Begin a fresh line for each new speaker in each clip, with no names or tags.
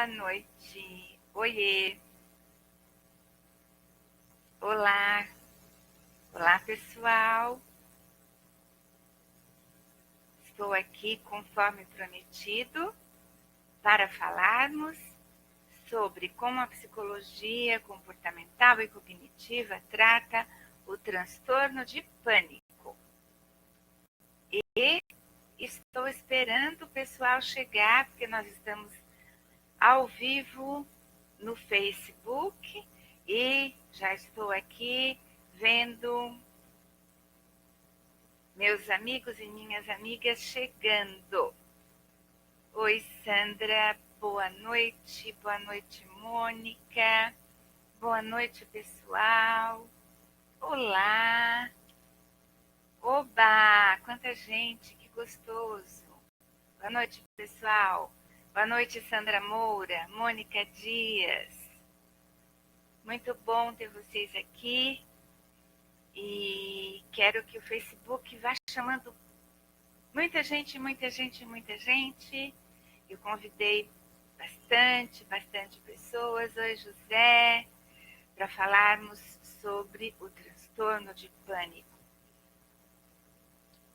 boa noite. Oiê. Olá. Olá, pessoal. Estou aqui, conforme prometido, para falarmos sobre como a psicologia comportamental e cognitiva trata o transtorno de pânico. E estou esperando o pessoal chegar, porque nós estamos ao vivo no Facebook e já estou aqui vendo meus amigos e minhas amigas chegando. Oi, Sandra, boa noite, Mônica, boa noite, pessoal. Olá, oba, quanta gente, que gostoso. Boa noite, pessoal. Boa noite, Sandra Moura, Mônica Dias. Muito bom ter vocês aqui. E quero que o Facebook vá chamando muita gente. Eu convidei bastante pessoas. Oi, José, para falarmos sobre o transtorno de pânico.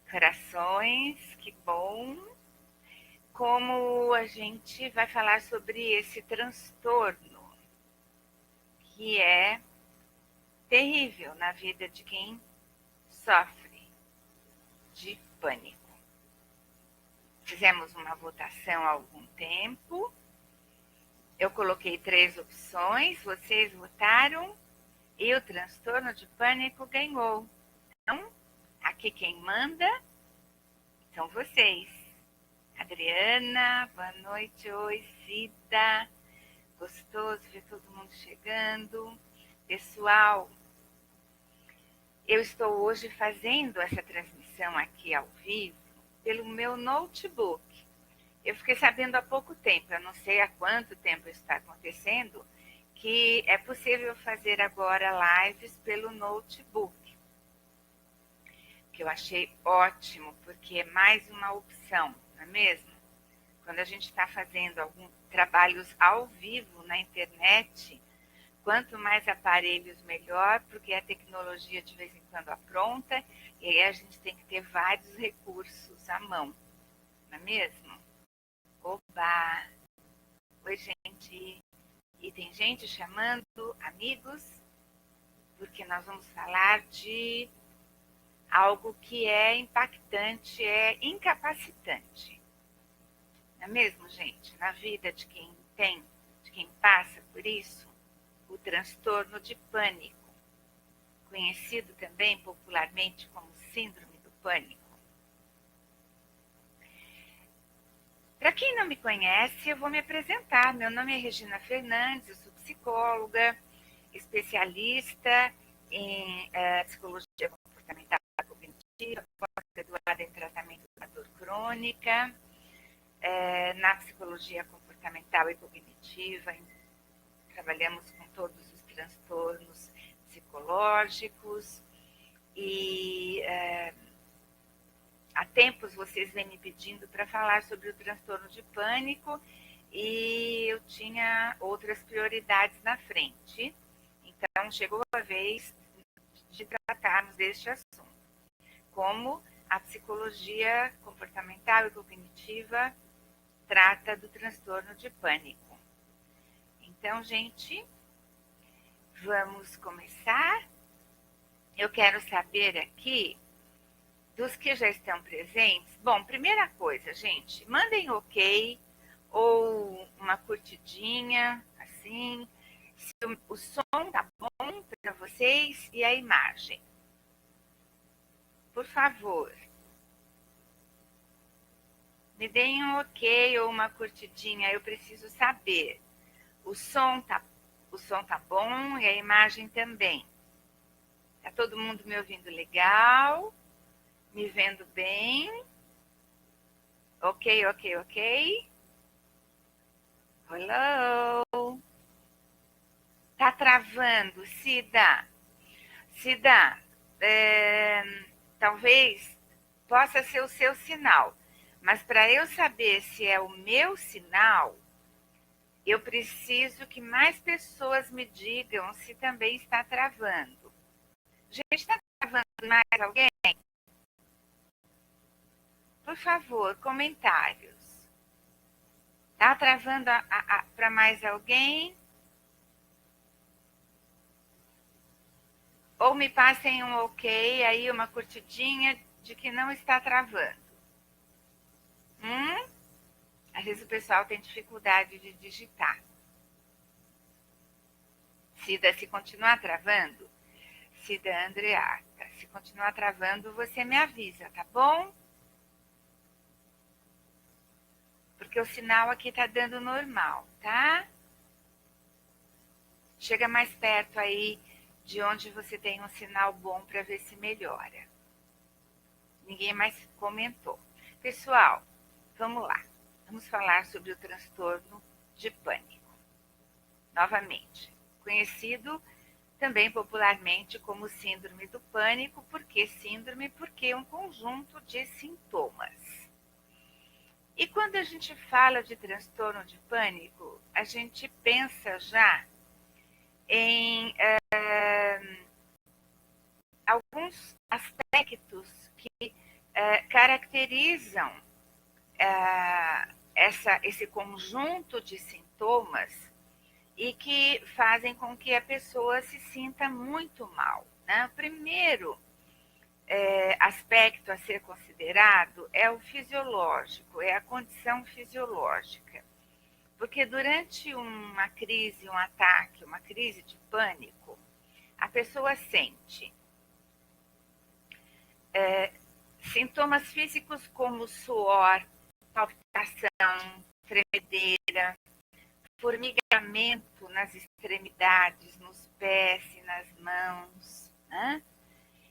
Corações, que bom. Como a gente vai falar sobre esse transtorno, que é terrível na vida de quem sofre de pânico. Fizemos uma votação há algum tempo. Eu coloquei 3 opções, vocês votaram e o transtorno de pânico ganhou. Então, aqui quem manda são vocês. Adriana, boa noite. Oi, Cida. Gostoso ver todo mundo chegando. Pessoal, eu estou hoje fazendo essa transmissão aqui ao vivo pelo meu notebook. Eu fiquei sabendo há pouco tempo, eu não sei há quanto tempo isso está acontecendo, que é possível fazer agora lives pelo notebook. Que eu achei ótimo, porque é mais uma opção, não é mesmo? Quando a gente está fazendo alguns trabalhos ao vivo na internet, quanto mais aparelhos, melhor, porque a tecnologia de vez em quando apronta, e aí a gente tem que ter vários recursos à mão, não é mesmo? Oba! Oi, gente! E tem gente chamando amigos, porque nós vamos falar de algo que é impactante, é incapacitante. Não é mesmo, gente? Na vida de quem tem, de quem passa por isso, o transtorno de pânico, conhecido também popularmente como síndrome do pânico. Para quem não me conhece, eu vou me apresentar. Meu nome é Regina Fernandes, eu sou psicóloga, especialista em psicologia comportamental e cognitiva, pós-graduada em tratamento da dor crônica, na psicologia comportamental e cognitiva, trabalhamos com todos os transtornos psicológicos e há tempos vocês vêm me pedindo para falar sobre o transtorno de pânico e eu tinha outras prioridades na frente. Então, chegou a vez de tratarmos deste assunto. Como a psicologia comportamental e cognitiva trata do transtorno de pânico. Então, gente, vamos começar. Eu quero saber aqui dos que já estão presentes. Bom, primeira coisa, gente, mandem ok ou uma curtidinha, assim, se o som tá bom para vocês e a imagem. Por favor, me deem um ok ou uma curtidinha, eu preciso saber. O som tá bom e a imagem também. Tá todo mundo me ouvindo legal? Me vendo bem? Ok. Hello? Tá travando, Cida? Cida, talvez possa ser o seu sinal, mas para eu saber se é o meu sinal, Eu preciso que mais pessoas me digam se também está travando. Gente, está travando mais alguém? Por favor, comentários. Está travando para mais alguém? Ou me passem um ok, aí uma curtidinha de que não está travando. Às vezes o pessoal tem dificuldade de digitar. Cida, se continuar travando, Cida Andreata, se continuar travando, você me avisa, tá bom? Porque o sinal aqui tá dando normal, tá? Chega mais perto aí de onde você tem um sinal bom para ver se melhora. Ninguém mais comentou. Pessoal, vamos lá. Vamos falar sobre o transtorno de pânico. Novamente, conhecido também popularmente como síndrome do pânico. Por que síndrome? Porque é um conjunto de sintomas. E quando a gente fala de transtorno de pânico, a gente pensa já em alguns aspectos que caracterizam esse conjunto de sintomas e que fazem com que a pessoa se sinta muito mal. Né? O primeiro aspecto a ser considerado é o fisiológico, é a condição fisiológica. Porque durante uma crise, um ataque, uma crise de pânico, a pessoa sente sintomas físicos como suor, palpitação, tremedeira, formigamento nas extremidades, nos pés e nas mãos. Né?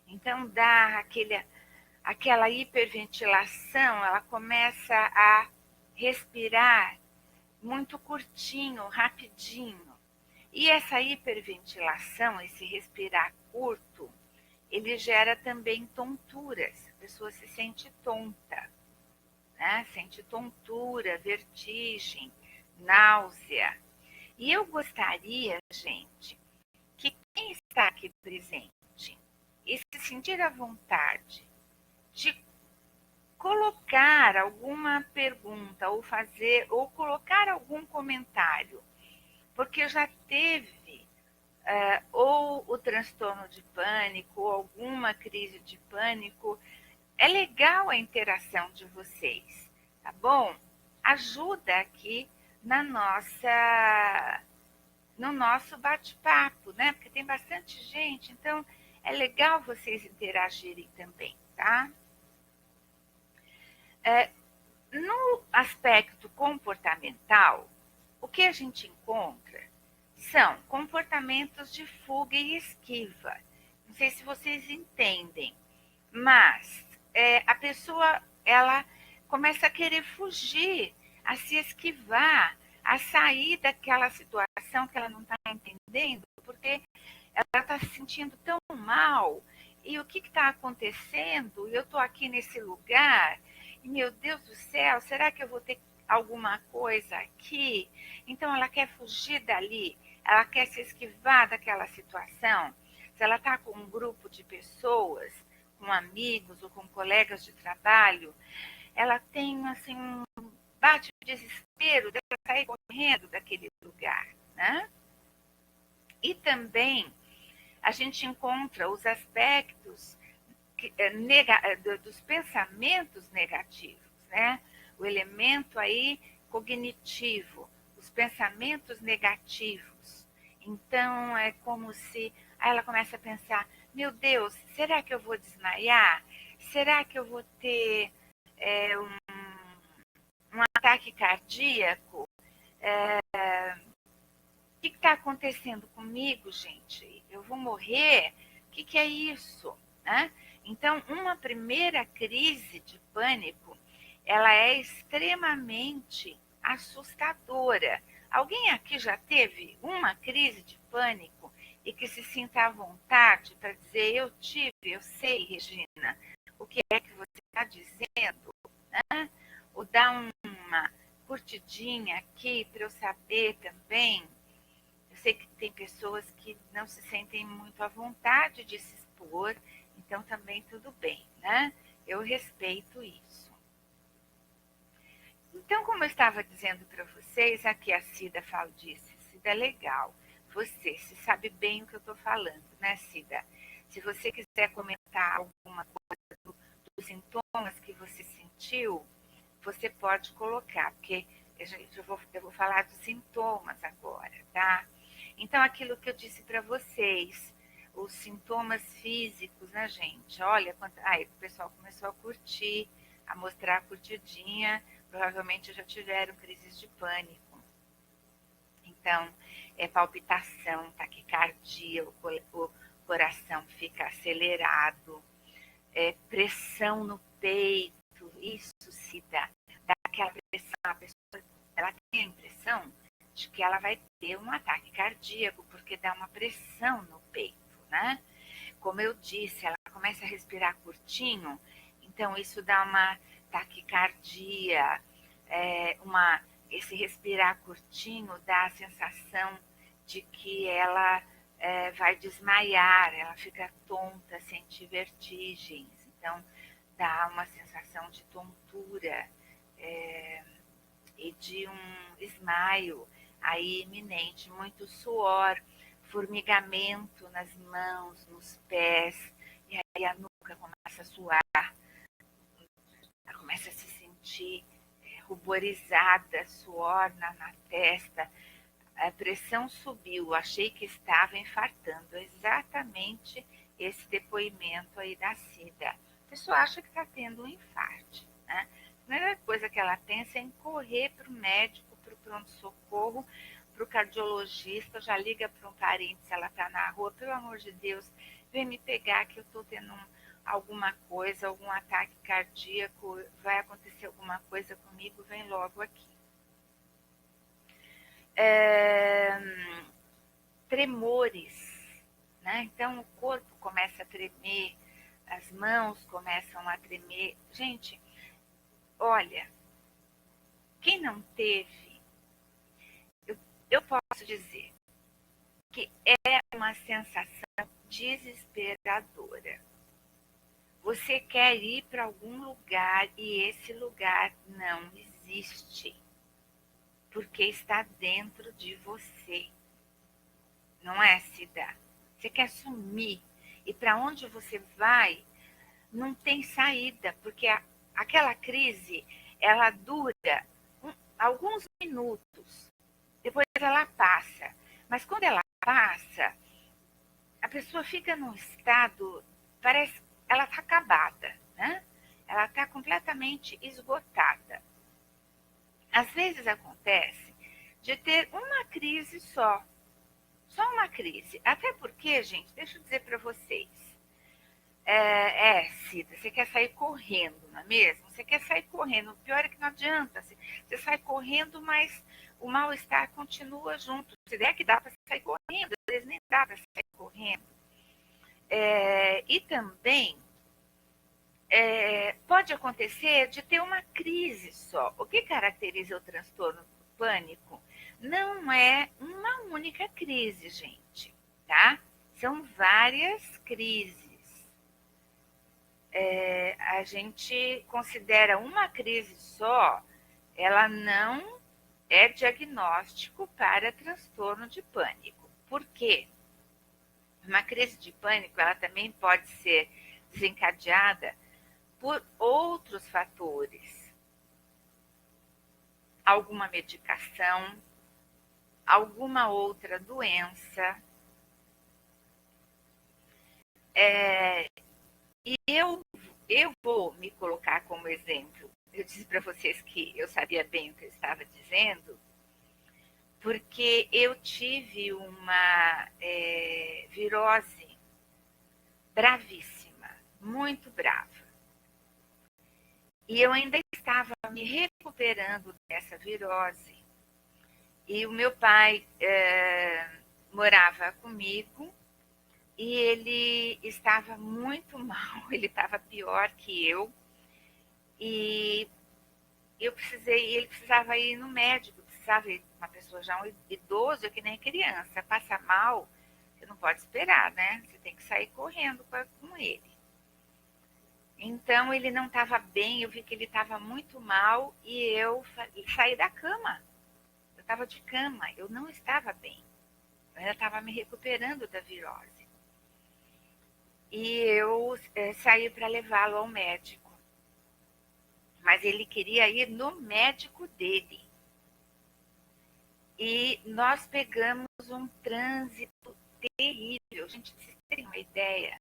Então dá aquela hiperventilação, ela começa a respirar muito curtinho, rapidinho. E essa hiperventilação, esse respirar curto, ele gera também tonturas. A pessoa se sente tonta, né? Sente tontura, vertigem, náusea. E eu gostaria, gente, que quem está aqui presente e se sentir à vontade de colocar alguma pergunta ou colocar algum comentário, porque já teve ou o transtorno de pânico, ou alguma crise de pânico. É legal a interação de vocês, tá bom? Ajuda aqui no nosso bate-papo, né? Porque tem bastante gente, então é legal vocês interagirem também, tá? No aspecto comportamental, o que a gente encontra são comportamentos de fuga e esquiva. Não sei se vocês entendem, mas a pessoa ela começa a querer fugir, a se esquivar, a sair daquela situação que ela não está entendendo, porque ela está se sentindo tão mal. E o que está acontecendo? Eu estou aqui nesse lugar e, meu Deus do céu, será que eu vou ter alguma coisa aqui? Então, ela quer fugir dali, ela quer se esquivar daquela situação. Se ela está com um grupo de pessoas, com amigos ou com colegas de trabalho, ela tem assim um bate de desespero de sair correndo daquele lugar, né? E também a gente encontra os aspectos dos pensamentos negativos, né? O elemento aí cognitivo, os pensamentos negativos. Então, é como se aí ela começa a pensar, meu Deus, será que eu vou desmaiar? Será que eu vou ter um ataque cardíaco? O que está acontecendo comigo, gente? Eu vou morrer? O que é isso? Né? Então, uma primeira crise de pânico, ela é extremamente assustadora. Alguém aqui já teve uma crise de pânico e que se sinta à vontade para dizer, eu tive, eu sei, Regina, o que é que você está dizendo? Né? Ou dar uma curtidinha aqui para eu saber também. Eu sei que tem pessoas que não se sentem muito à vontade de se expor, então também tudo bem, né? Eu respeito isso. Então, como eu estava dizendo para vocês, aqui a Cida fala disso. Cida, é legal. Você se sabe bem o que eu estou falando, né, Cida? Se você quiser comentar alguma coisa dos sintomas que você sentiu, você pode colocar, porque eu vou falar dos sintomas agora, tá? Então, aquilo que eu disse para vocês, os sintomas físicos, né, gente? Olha, aí o pessoal começou a curtir, a mostrar a curtidinha, provavelmente já tiveram crises de pânico. Então, palpitação, taquicardia, o coração fica acelerado, pressão no peito, isso se dá aquela pressão, a pessoa ela tem a impressão de que ela vai ter um ataque cardíaco, porque dá uma pressão no peito, né? Como eu disse, ela começa a respirar curtinho, então isso dá uma taquicardia, esse respirar curtinho dá a sensação de que ela vai desmaiar, ela fica tonta, sente vertigens, então dá uma sensação de tontura e de um desmaio aí iminente, muito suor, formigamento nas mãos, nos pés, e aí a nuca começa a suar, ela começa a se sentir ruborizada, suor na testa, a pressão subiu, achei que estava infartando. Exatamente esse depoimento aí da Cida. A pessoa acha que está tendo um infarto, né? A primeira coisa que ela pensa é em correr para o médico, para o pronto-socorro, para o cardiologista, já liga para um parente se ela está na rua, pelo amor de Deus, vem me pegar que eu estou tendo alguma coisa, algum ataque cardíaco, vai acontecer alguma coisa comigo, vem logo aqui. Tremores, né? Então o corpo começa a tremer, as mãos começam a tremer. Gente, olha, quem não teve, eu posso dizer que é uma sensação desesperadora. Você quer ir para algum lugar e esse lugar não existe, porque está dentro de você. Não é, Cida? Você quer sumir e para onde você vai não tem saída, porque aquela crise ela dura alguns minutos, depois ela passa. Mas quando ela passa, a pessoa fica num estado, parece que ela está acabada, né? Ela está completamente esgotada. Às vezes acontece de ter uma crise só uma crise. Até porque, gente, deixa eu dizer para vocês. Cida, você quer sair correndo, não é mesmo? Você quer sair correndo. O pior é que não adianta. Você sai correndo, mas o mal-estar continua junto. Se der que dá para sair correndo, às vezes nem dá para sair correndo. E também pode acontecer de ter uma crise só. O que caracteriza o transtorno do pânico não é uma única crise, gente, tá? São várias crises. A gente considera uma crise só, ela não é diagnóstico para transtorno de pânico. Por quê? Uma crise de pânico, ela também pode ser desencadeada por outros fatores. Alguma medicação, alguma outra doença. E eu vou me colocar como exemplo. Eu disse para vocês que eu sabia bem o que eu estava dizendo, porque eu tive uma virose bravíssima, muito brava. E eu ainda estava me recuperando dessa virose. E o meu pai morava comigo e ele estava muito mal, ele estava pior que eu. E ele precisava ir no médico, precisava ir uma pessoa já um idoso, que nem criança, passa mal, você não pode esperar, né? Você tem que sair correndo com ele. Então ele não estava bem, eu vi que ele estava muito mal e eu saí da cama. Eu estava de cama, eu não estava bem. Eu ainda estava me recuperando da virose. E eu saí para levá-lo ao médico. Mas ele queria ir no médico dele. E nós pegamos um trânsito terrível. Gente, pra vocês terem uma ideia,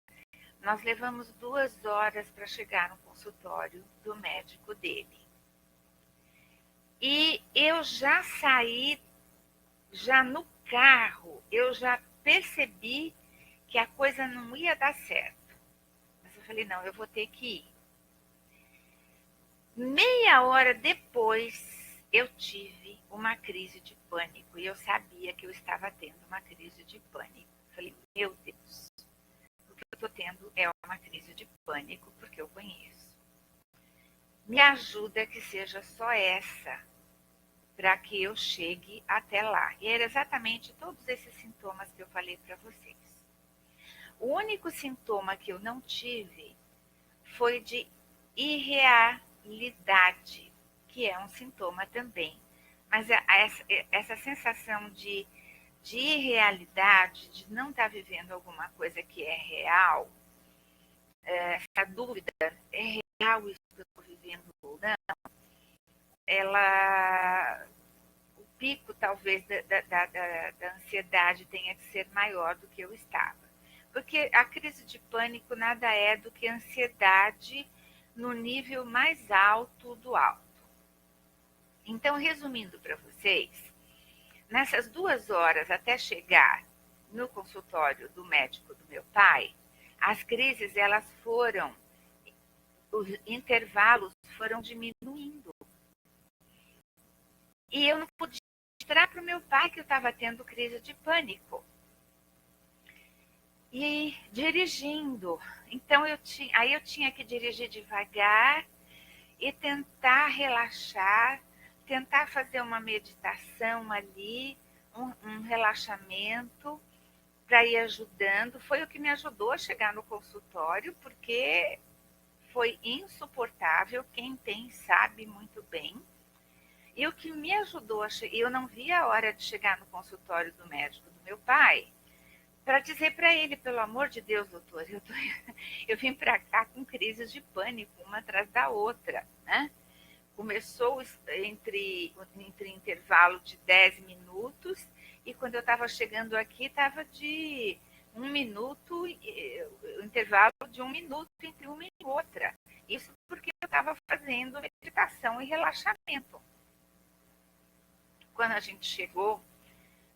nós levamos 2 horas para chegar no consultório do médico dele. E eu já saí, já no carro, eu já percebi que a coisa não ia dar certo. Mas eu falei, não, eu vou ter que ir. Meia hora depois, eu tive uma crise de pânico e eu sabia que eu estava tendo uma crise de pânico. Falei, meu Deus, o que eu estou tendo é uma crise de pânico porque eu conheço. Me ajuda que seja só essa para que eu chegue até lá. E era exatamente todos esses sintomas que eu falei para vocês. O único sintoma que eu não tive foi de irrealidade, que é um sintoma também. Mas essa sensação de irrealidade, de não estar vivendo alguma coisa que é real, essa dúvida, é real isso que eu estou vivendo ou não, o pico talvez da ansiedade tenha que ser maior do que eu estava. Porque a crise de pânico nada é do que ansiedade no nível mais alto do alto. Então, resumindo para vocês, nessas 2 horas até chegar no consultório do médico do meu pai, as crises elas foram, os intervalos foram diminuindo. E eu não podia mostrar para o meu pai que eu estava tendo crise de pânico. E dirigindo, então aí eu tinha que dirigir devagar e tentar relaxar, tentar fazer uma meditação ali, um relaxamento para ir ajudando. Foi o que me ajudou a chegar no consultório, porque foi insuportável, quem tem sabe muito bem. E o que me ajudou, eu não via a hora de chegar no consultório do médico do meu pai, para dizer para ele, pelo amor de Deus, doutor, eu vim para cá com crises de pânico, uma atrás da outra, né? Começou entre intervalo de 10 minutos e quando eu estava chegando aqui, estava de 1 minuto, intervalo de 1 minuto entre uma e outra. Isso porque eu estava fazendo meditação e relaxamento. Quando a gente chegou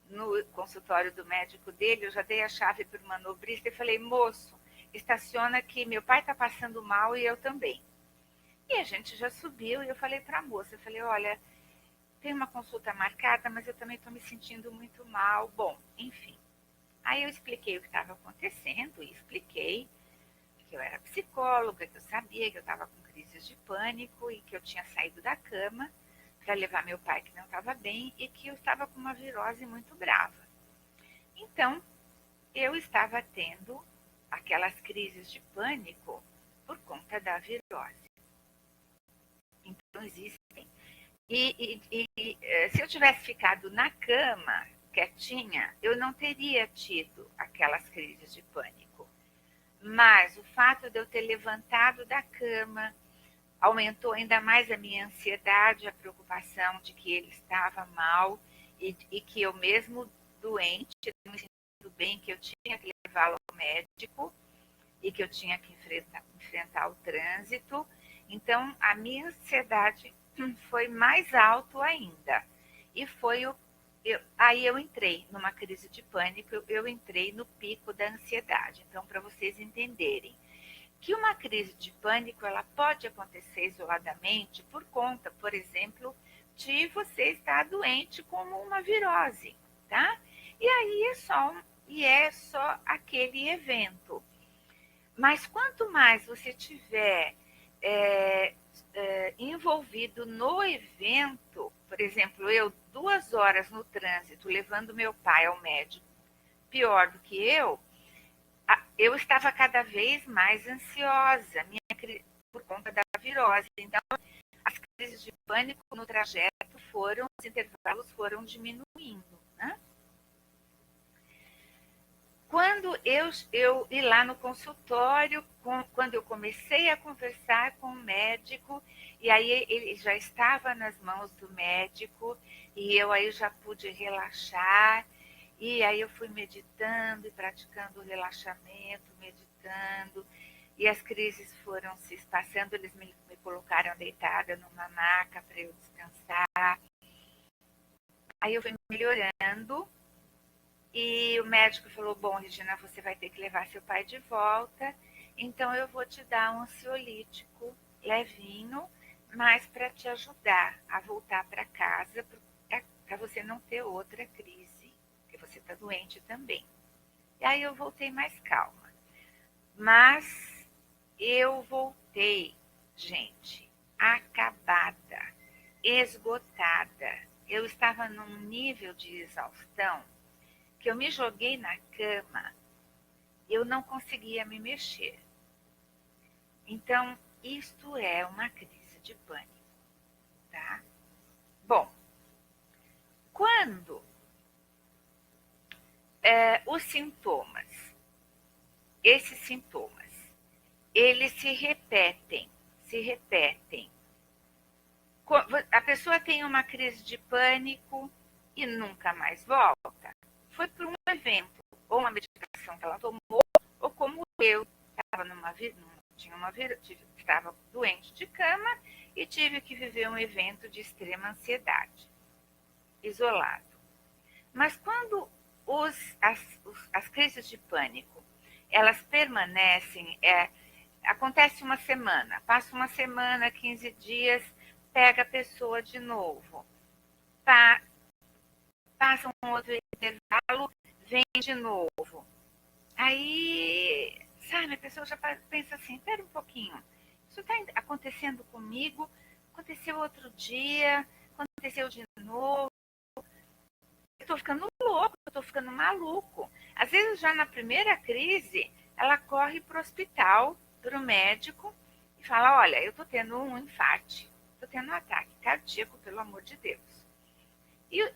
no consultório do médico dele, eu já dei a chave para o manobrista e falei, moço, estaciona aqui, meu pai está passando mal e eu também. E a gente já subiu e eu falei para a moça, eu falei, olha, tem uma consulta marcada, mas eu também estou me sentindo muito mal. Bom, enfim. Aí eu expliquei o que estava acontecendo e expliquei que eu era psicóloga, que eu sabia que eu estava com crises de pânico e que eu tinha saído da cama para levar meu pai que não estava bem e que eu estava com uma virose muito brava. Então, eu estava tendo aquelas crises de pânico por conta da virose. Então, existem. Se eu tivesse ficado na cama, quietinha, eu não teria tido aquelas crises de pânico. Mas o fato de eu ter levantado da cama aumentou ainda mais a minha ansiedade, a preocupação de que ele estava mal e que eu mesmo doente, me sentindo bem, que eu tinha que levá-lo ao médico e que eu tinha que enfrentar o trânsito. Então, a minha ansiedade foi mais alto ainda. E aí eu entrei numa crise de pânico, eu entrei no pico da ansiedade. Então, para vocês entenderem, que uma crise de pânico ela pode acontecer isoladamente por conta, por exemplo, de você estar doente como uma virose, tá? E aí é só aquele evento. Mas quanto mais você tiver envolvido no evento, por exemplo, eu 2 horas no trânsito levando meu pai ao médico, pior do que eu estava cada vez mais ansiosa por conta da virose. Então, as crises de pânico no trajeto os intervalos foram diminuindo. Né? Quando eu ir lá no consultório, quando eu comecei a conversar com o médico, e aí ele já estava nas mãos do médico, e eu aí já pude relaxar, e aí eu fui meditando e praticando o relaxamento, meditando, e as crises foram se espaçando, eles me colocaram deitada numa maca para eu descansar. Aí eu fui melhorando, e o médico falou, bom, Regina, você vai ter que levar seu pai de volta, então eu vou te dar um ansiolítico levinho, mas para te ajudar a voltar para casa, para você não ter outra crise, porque você está doente também. E aí eu voltei mais calma. Mas eu voltei, gente, acabada, esgotada. Eu estava num nível de exaustão que eu me joguei na cama, eu não conseguia me mexer. Então, isto é uma crise de pânico, tá? Bom, quando os sintomas, esses sintomas, eles se repetem. A pessoa tem uma crise de pânico e nunca mais volta. Foi por um evento, ou uma medicação que ela tomou, ou como eu estava doente de cama e tive que viver um evento de extrema ansiedade, isolado. Mas quando as crises de pânico, elas permanecem, acontece uma semana, passa uma semana, 15 dias, pega a pessoa de novo, passa um outro intervalo, vem de novo. Aí, sabe, a pessoa já pensa assim, espera um pouquinho, isso está acontecendo comigo, aconteceu outro dia, aconteceu de novo, eu estou ficando louco, eu estou ficando maluco. Às vezes, já na primeira crise, ela corre para o hospital, para o médico, e fala, olha, eu estou tendo um infarte, estou tendo um ataque cardíaco, pelo amor de Deus. E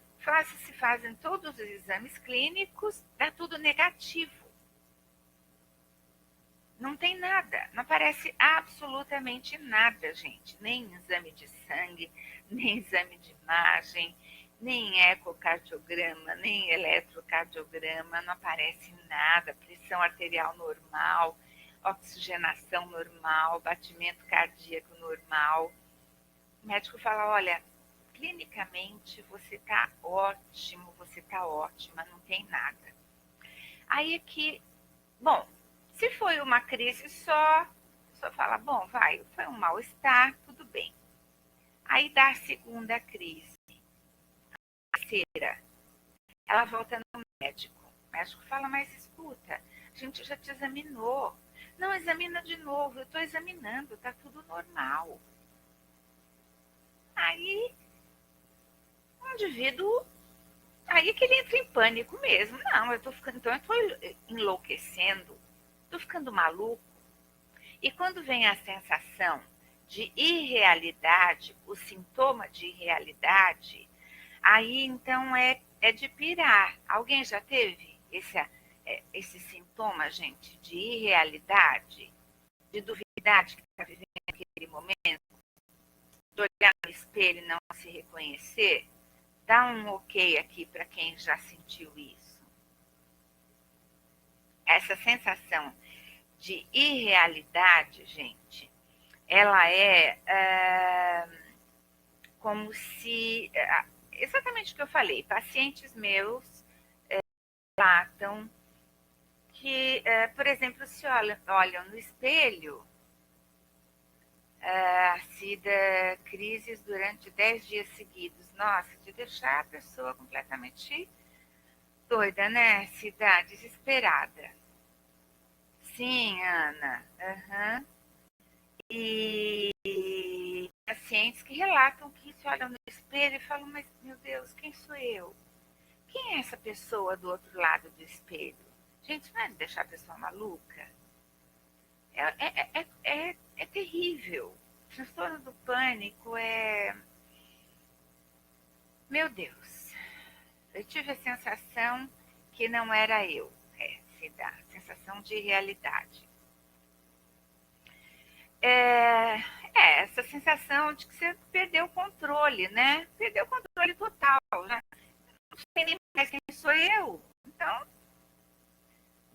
se fazem todos os exames clínicos, dá tudo negativo. Não tem nada, não aparece absolutamente nada, gente. Nem exame de sangue, nem exame de imagem, nem ecocardiograma, nem eletrocardiograma, não aparece nada. Pressão arterial normal, oxigenação normal, batimento cardíaco normal. O médico fala, olha, clinicamente você está ótimo, você está ótima, não tem nada. Aí é que, bom, se foi uma crise só, a pessoa fala, bom, foi um mal-estar, tudo bem. Aí dá a segunda crise, a terceira, ela volta no médico. O médico fala, mas escuta, a gente já te examinou. Não, examina de novo, eu estou examinando, está tudo normal. Aí, o indivíduo, aí que ele entra em pânico mesmo. Não, eu estou enlouquecendo, estou ficando maluco. E quando vem a sensação de irrealidade, o sintoma de irrealidade, aí então é de pirar. Alguém já teve esse sintoma, gente, de irrealidade, de duvidar de que está vivendo aquele momento, de olhar no espelho e não se reconhecer? Dá um ok aqui para quem já sentiu isso. Essa sensação de irrealidade, gente, ela como se, exatamente o que eu falei, pacientes meus relatam que, por exemplo, se olham no espelho, se crises durante 10 dias seguidos. Nossa, de deixar a pessoa completamente doida, né? Cida, desesperada. Sim, Ana. Uhum. E pacientes que relatam que se olham no espelho e falam, mas meu Deus, quem sou eu? Quem é essa pessoa do outro lado do espelho? Gente, não é de deixar a pessoa maluca? É terrível. O transtorno do pânico é... Meu Deus, eu tive a sensação que não era eu. Se dá, sensação de realidade. Essa sensação de que você perdeu o controle, né? Perdeu o controle total, né? Não sei nem mais quem sou eu. Então,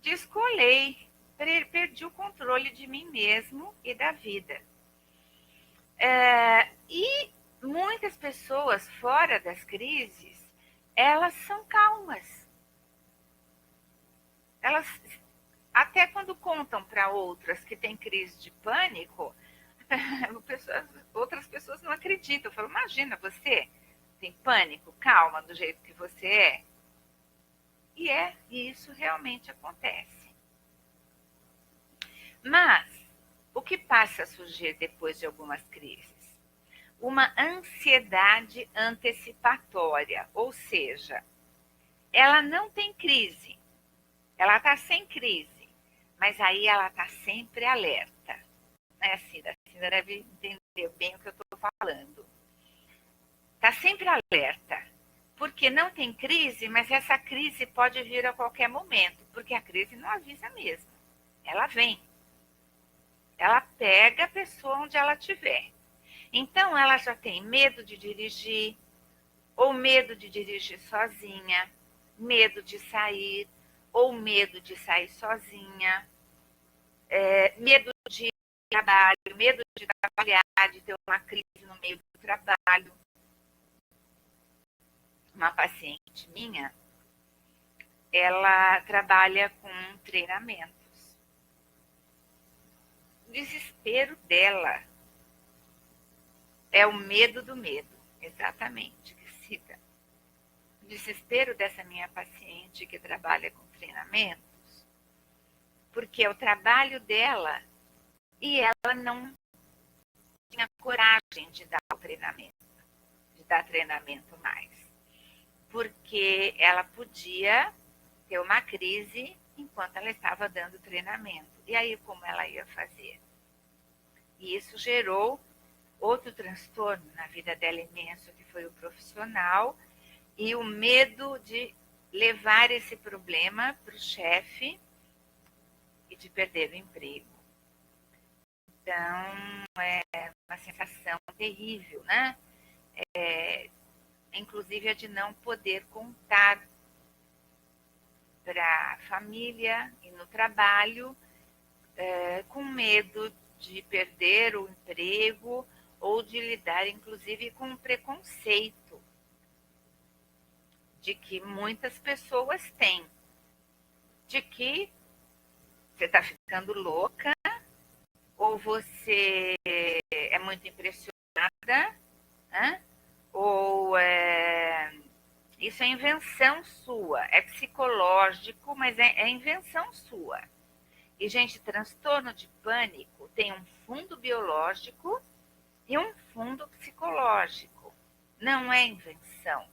descolei, perdi o controle de mim mesmo e da vida. E muitas pessoas fora das crises, elas são calmas. Elas, até quando contam para outras que têm crise de pânico, outras pessoas não acreditam. Eu falo, imagina, você tem pânico, calma, do jeito que você é. E isso realmente acontece. Mas, o que passa a surgir depois de algumas crises? Uma ansiedade antecipatória, ou seja, ela não tem crise, ela está sem crise, mas aí ela está sempre alerta. Né, Cida? A Cida deve entender bem o que eu estou falando. Está sempre alerta, porque não tem crise, mas essa crise pode vir a qualquer momento, porque a crise não avisa mesmo. Ela vem. Ela pega a pessoa onde ela estiver. Então, ela já tem medo de dirigir, ou medo de dirigir sozinha, medo de sair, ou medo de sair sozinha, medo de trabalho, medo de trabalhar, de ter uma crise no meio do trabalho. Uma paciente minha, ela trabalha com treinamentos. O desespero dela é o medo do medo, exatamente, que cita. O desespero dessa minha paciente que trabalha com treinamentos, porque é o trabalho dela e ela não tinha coragem de dar o treinamento, de dar treinamento mais, porque ela podia ter uma crise enquanto ela estava dando treinamento. E aí, como ela ia fazer? E isso gerou outro transtorno na vida dela imenso, que foi o profissional, e o medo de levar esse problema para o chefe e de perder o emprego. Então, é uma sensação terrível, né? Inclusive a de não poder contar para a família e no trabalho, com medo de perder o emprego ou de lidar, inclusive, com o preconceito de que muitas pessoas têm, de que você está ficando louca ou você é muito impressionada, né? Ou isso é invenção sua, é psicológico, mas é invenção sua. E, gente, transtorno de pânico tem um fundo biológico e um fundo psicológico. Não é invenção.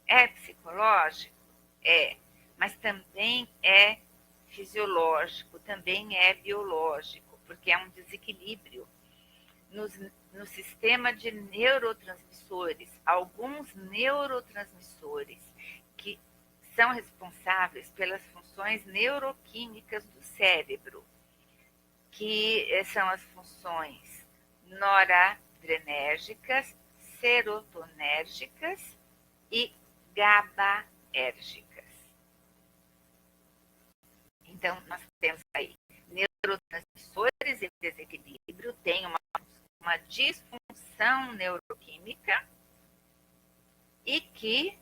É psicológico? É. Mas também é fisiológico, também é biológico, porque é um desequilíbrio no sistema de neurotransmissores. Alguns neurotransmissores que são responsáveis pelas funções neuroquímicas do cérebro, que são as funções noradrenérgicas, serotonérgicas e GABAérgicas. Então, nós temos aí neurotransmissores em desequilíbrio, tem uma disfunção neuroquímica e que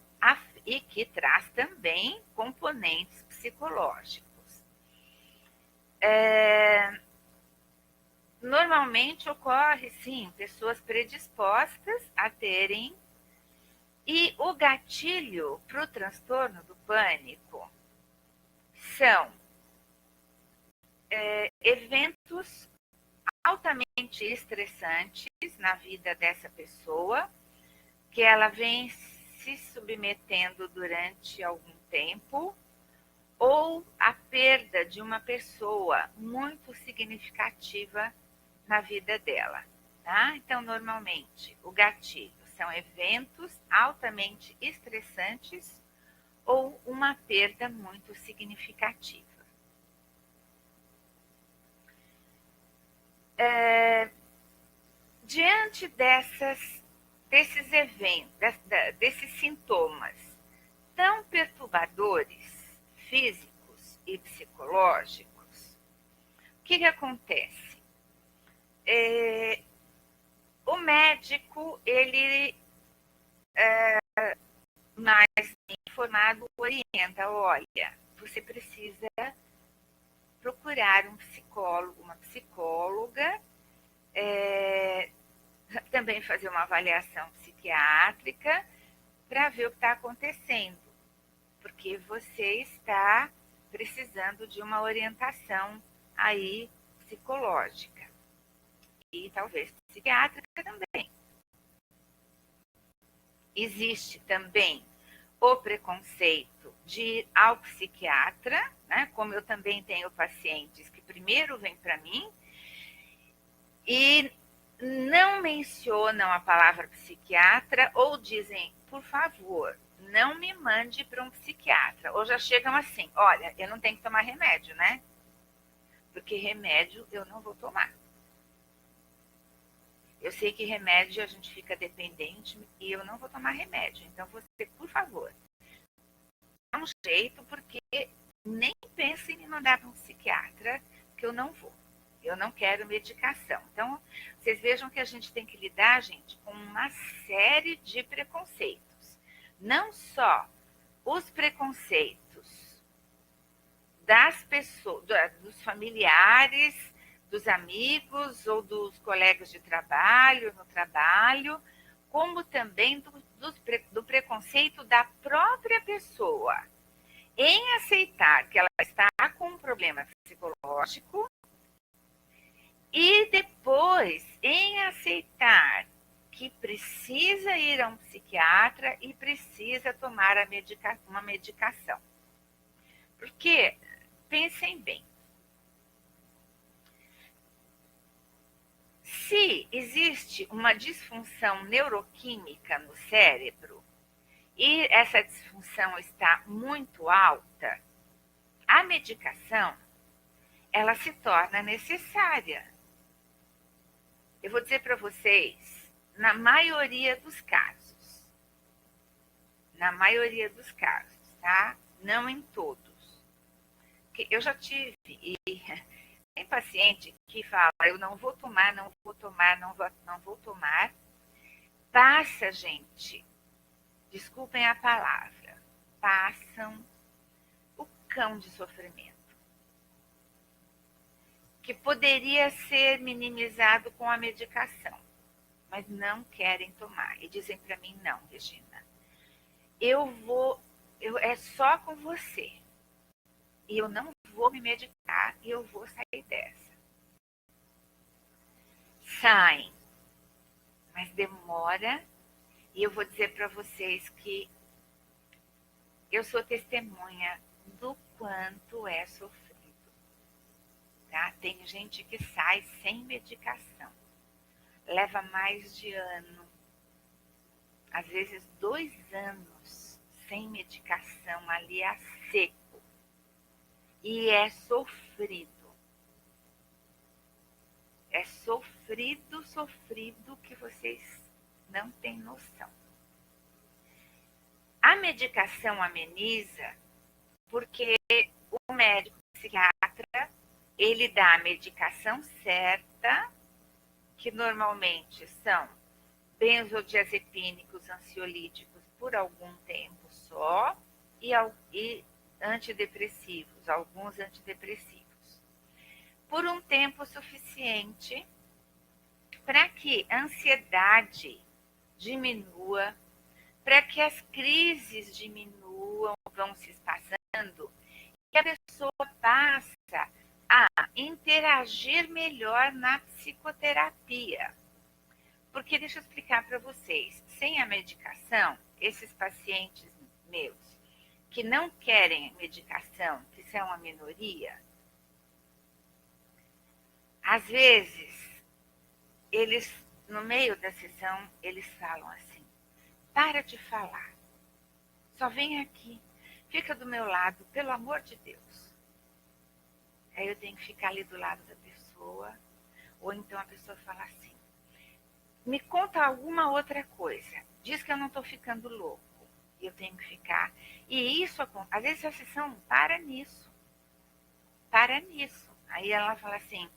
traz também componentes psicológicos. Normalmente ocorre, sim, pessoas predispostas a terem. E o gatilho para o transtorno do pânico são eventos altamente estressantes na vida dessa pessoa, que ela vem se submetendo durante algum tempo, ou a perda de uma pessoa muito significativa na vida dela. Tá? Então, normalmente, o gatilho são eventos altamente estressantes ou uma perda muito significativa. Diante desses eventos, desses sintomas tão perturbadores, físicos e psicológicos, o que acontece? O médico, ele mais informado, orienta, olha, você precisa procurar um psicólogo, uma psicóloga, também fazer uma avaliação psiquiátrica para ver o que está acontecendo, porque você está precisando de uma orientação aí psicológica e talvez psiquiátrica também. Existe também o preconceito de ir ao psiquiatra, né? Como eu também tenho pacientes que primeiro vêm para mim e não mencionam a palavra psiquiatra ou dizem, por favor, não me mande para um psiquiatra. Ou já chegam assim, olha, eu não tenho que tomar remédio, né? Porque remédio eu não vou tomar. Eu sei que remédio a gente fica dependente e eu não vou tomar remédio. Então, você, por favor, dá um jeito, porque nem pense em me mandar para um psiquiatra, que eu não vou. Eu não quero medicação. Então, vocês vejam que a gente tem que lidar, gente, com uma série de preconceitos. Não só os preconceitos das pessoas, dos familiares, dos amigos ou dos colegas de trabalho, no trabalho, como também do preconceito da própria pessoa em aceitar que ela está com um problema psicológico e depois em aceitar que precisa ir a um psiquiatra e precisa tomar uma medicação. Porque, pensem bem, se existe uma disfunção neuroquímica no cérebro e essa disfunção está muito alta, a medicação, ela se torna necessária. Eu vou dizer para vocês, na maioria dos casos, tá? Não em todos. Porque eu já tive, e tem paciente que fala, eu não vou tomar, não vou tomar. Passa, gente, desculpem a palavra, passam o cão de sofrimento, que poderia ser minimizado com a medicação, mas não querem tomar. E dizem para mim, não, Regina, é só com você. E eu não vou me medicar e eu vou sair dessa. Saem, mas demora. E eu vou dizer para vocês que eu sou testemunha do quanto é sofrido. Tá? Tem gente que sai sem medicação. Leva mais de ano, às vezes 2 anos, sem medicação ali a seco. E é sofrido. É sofrido que vocês não têm noção. A medicação ameniza porque o médico psiquiatra, ele dá a medicação certa, que normalmente são benzodiazepínicos, ansiolíticos por algum tempo só, e antidepressivos, alguns antidepressivos, por um tempo suficiente para que a ansiedade diminua, para que as crises diminuam, vão se espaçando, e a pessoa passa a interagir melhor na psicoterapia. Porque deixa eu explicar para vocês, sem a medicação, esses pacientes meus que não querem medicação, que são a minoria, às vezes, eles, no meio da sessão, eles falam assim, para de falar, só vem aqui, fica do meu lado, pelo amor de Deus. Aí eu tenho que ficar ali do lado da pessoa, ou então a pessoa fala assim, me conta alguma outra coisa, diz que eu não estou ficando louco, e eu tenho que ficar. E isso, às vezes a sessão para nisso. Aí ela fala assim,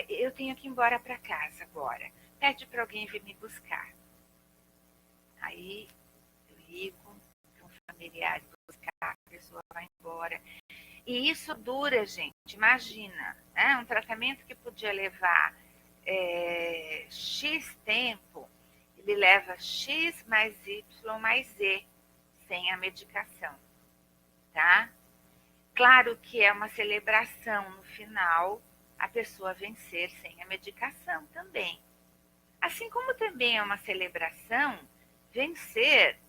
eu tenho que ir embora para casa agora, pede para alguém vir me buscar. Aí eu ligo para um familiar buscar, a pessoa vai embora. E isso dura, gente, imagina, né? Um tratamento que podia levar X tempo, ele leva X mais Y mais Z, sem a medicação, tá? Claro que é uma celebração no final, a pessoa vencer sem a medicação também. Assim como também é uma celebração vencer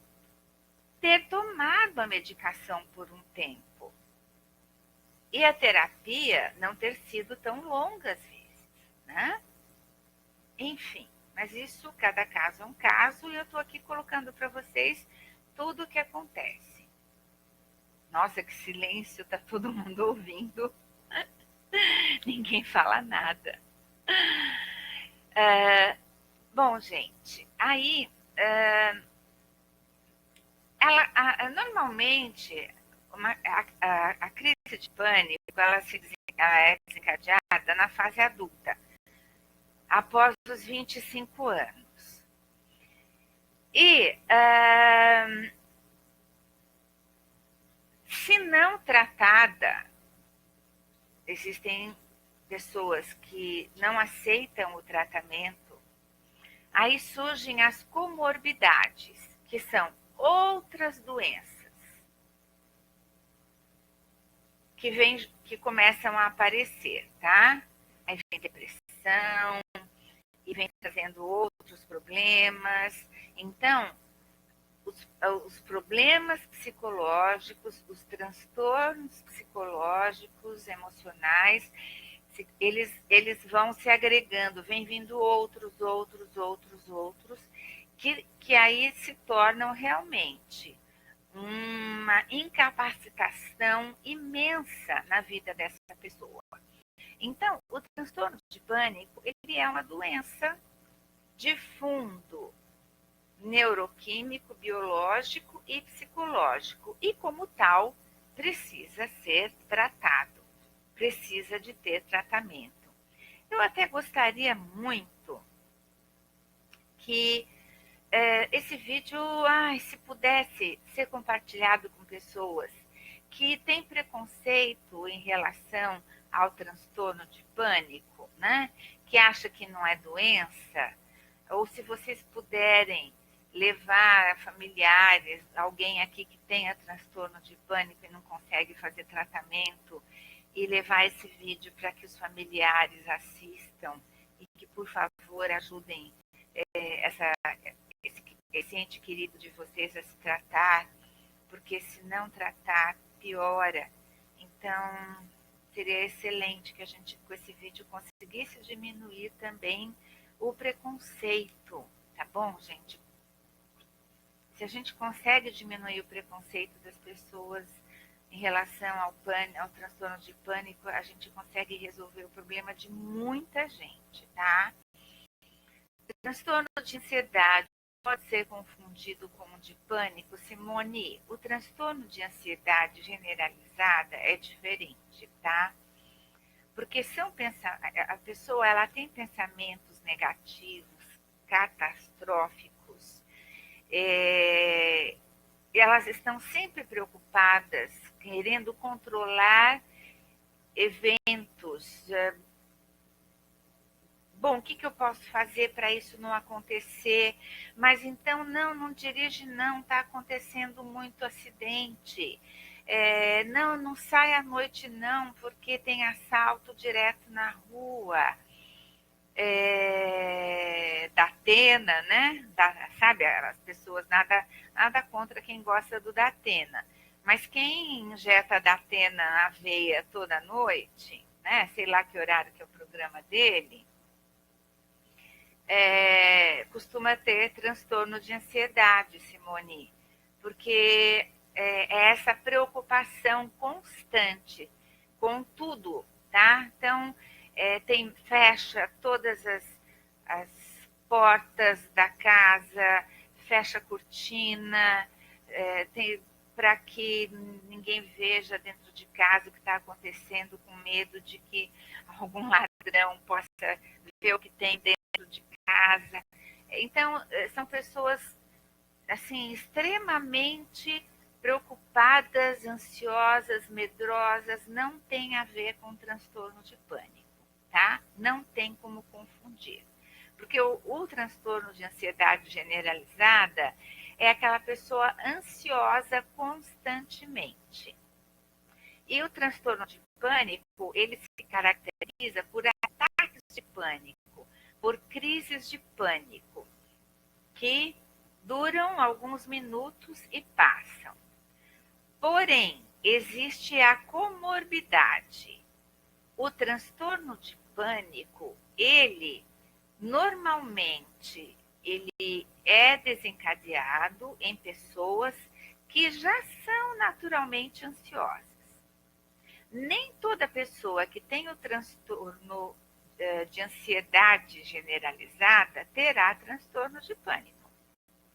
ter tomado a medicação por um tempo. E a terapia não ter sido tão longa às vezes, né? Enfim, mas isso, cada caso é um caso, e eu estou aqui colocando para vocês tudo o que acontece. Nossa, que silêncio, tá todo mundo ouvindo. Ninguém fala nada. Bom, gente, aí normalmente a crise de pânico ela é desencadeada na fase adulta, após os 25 anos. E se não tratada, existem pessoas que não aceitam o tratamento, aí surgem as comorbidades, que são outras doenças que começam a aparecer, tá? Aí vem depressão, e vem trazendo outros problemas. Então, os problemas psicológicos, os transtornos psicológicos, emocionais, eles vão se agregando, vem vindo outros, que aí se tornam realmente uma incapacitação imensa na vida dessa pessoa. Então, o transtorno de pânico, ele é uma doença de fundo neuroquímico, biológico e psicológico, e como tal, precisa ser tratado, precisa de ter tratamento. Eu até gostaria muito que esse vídeo, se pudesse ser compartilhado com pessoas que têm preconceito em relação ao transtorno de pânico, né? Que acha que não é doença, ou se vocês puderem levar familiares, alguém aqui que tenha transtorno de pânico e não consegue fazer tratamento, e levar esse vídeo para que os familiares assistam e que, por favor, ajudem esse ente querido de vocês a se tratar, porque se não tratar, piora. Então, seria excelente que a gente, com esse vídeo, conseguisse diminuir também o preconceito, tá bom, gente? Se a gente consegue diminuir o preconceito das pessoas em relação ao transtorno de pânico, a gente consegue resolver o problema de muita gente, tá? O transtorno de ansiedade pode ser confundido com o de pânico, Simone. O transtorno de ansiedade generalizada é diferente, tá? Porque a pessoa ela tem pensamentos negativos, catastróficos, elas estão sempre preocupadas, querendo controlar eventos. Bom, o que eu posso fazer para isso não acontecer? Mas então, não dirige não, está acontecendo muito acidente. Não, não sai à noite não, porque tem assalto direto na rua. Da Atena, né? Sabe, as pessoas, nada contra quem gosta do Datena. Mas quem injeta Datena na veia toda noite, né? Sei lá que horário que é o programa dele, costuma ter transtorno de ansiedade, Simone, porque é essa preocupação constante com tudo, tá? Então, fecha todas as portas da casa, fecha a cortina, para que ninguém veja dentro de casa o que está acontecendo, com medo de que algum ladrão possa ver o que tem dentro de casa. Então, são pessoas assim extremamente preocupadas, ansiosas, medrosas. Não tem a ver com transtorno de pânico, tá? Não tem como confundir. Porque o transtorno de ansiedade generalizada é aquela pessoa ansiosa constantemente. E o transtorno de pânico, ele se caracteriza por ataques de pânico, por crises de pânico, que duram alguns minutos e passam. Porém, existe a comorbidade. O transtorno de pânico, normalmente, ele é desencadeado em pessoas que já são naturalmente ansiosas. Nem toda pessoa que tem o transtorno de ansiedade generalizada terá transtorno de pânico.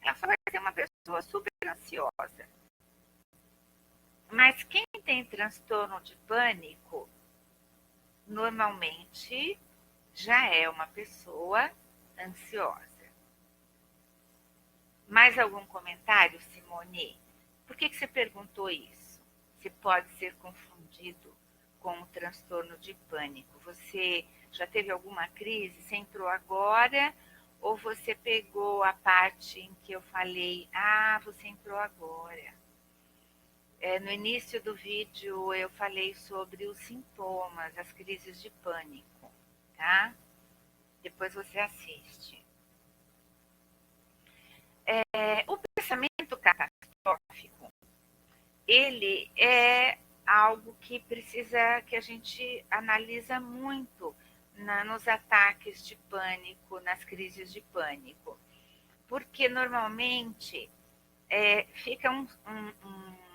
Ela só vai ser uma pessoa super ansiosa. Mas quem tem transtorno de pânico, normalmente já é uma pessoa ansiosa. Mais algum comentário, Simone? Por que você perguntou isso? Se pode ser confundido com o transtorno de pânico. Você já teve alguma crise? Você entrou agora? Ou você pegou a parte em que eu falei, você entrou agora? No início do vídeo eu falei sobre os sintomas, as crises de pânico, tá? Depois você assiste. O pensamento catastrófico, ele é algo que a gente analisa muito nos ataques de pânico, nas crises de pânico. Porque normalmente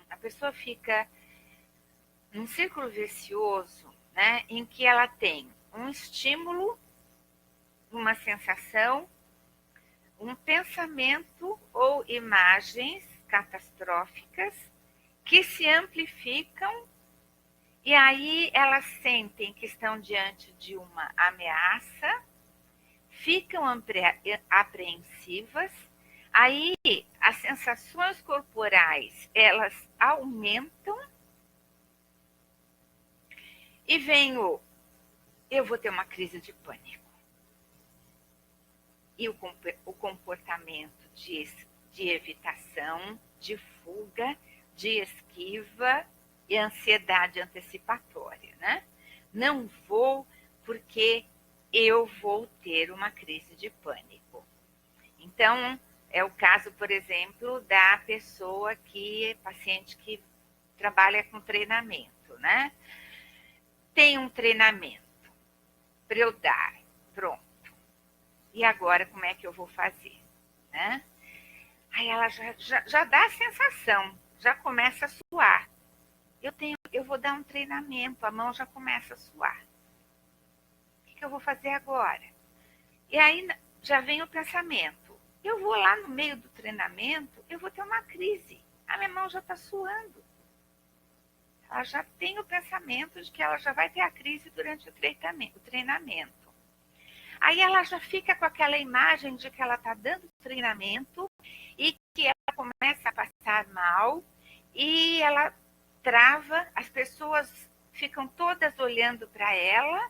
a pessoa fica num círculo vicioso, né, em que ela tem um estímulo, uma sensação, um pensamento ou imagens catastróficas que se amplificam e aí elas sentem que estão diante de uma ameaça, ficam apreensivas, aí as sensações corporais elas aumentam e vem eu vou ter uma crise de pânico. E o comportamento de evitação, de fuga, de esquiva e ansiedade antecipatória, né? Não vou porque eu vou ter uma crise de pânico. Então, é o caso, por exemplo, da paciente que trabalha com treinamento, né? Tem um treinamento para eu dar, pronto. E agora como é que eu vou fazer, né? Aí ela já dá a sensação, já começa a suar. Eu vou dar um treinamento, a mão já começa a suar. O que eu vou fazer agora? E aí já vem o pensamento. Eu vou lá no meio do treinamento, eu vou ter uma crise. A minha mão já está suando. Ela já tem o pensamento de que ela já vai ter a crise durante o treinamento. Aí ela já fica com aquela imagem de que ela está dando treinamento e que ela começa a passar mal e ela trava, as pessoas ficam todas olhando para ela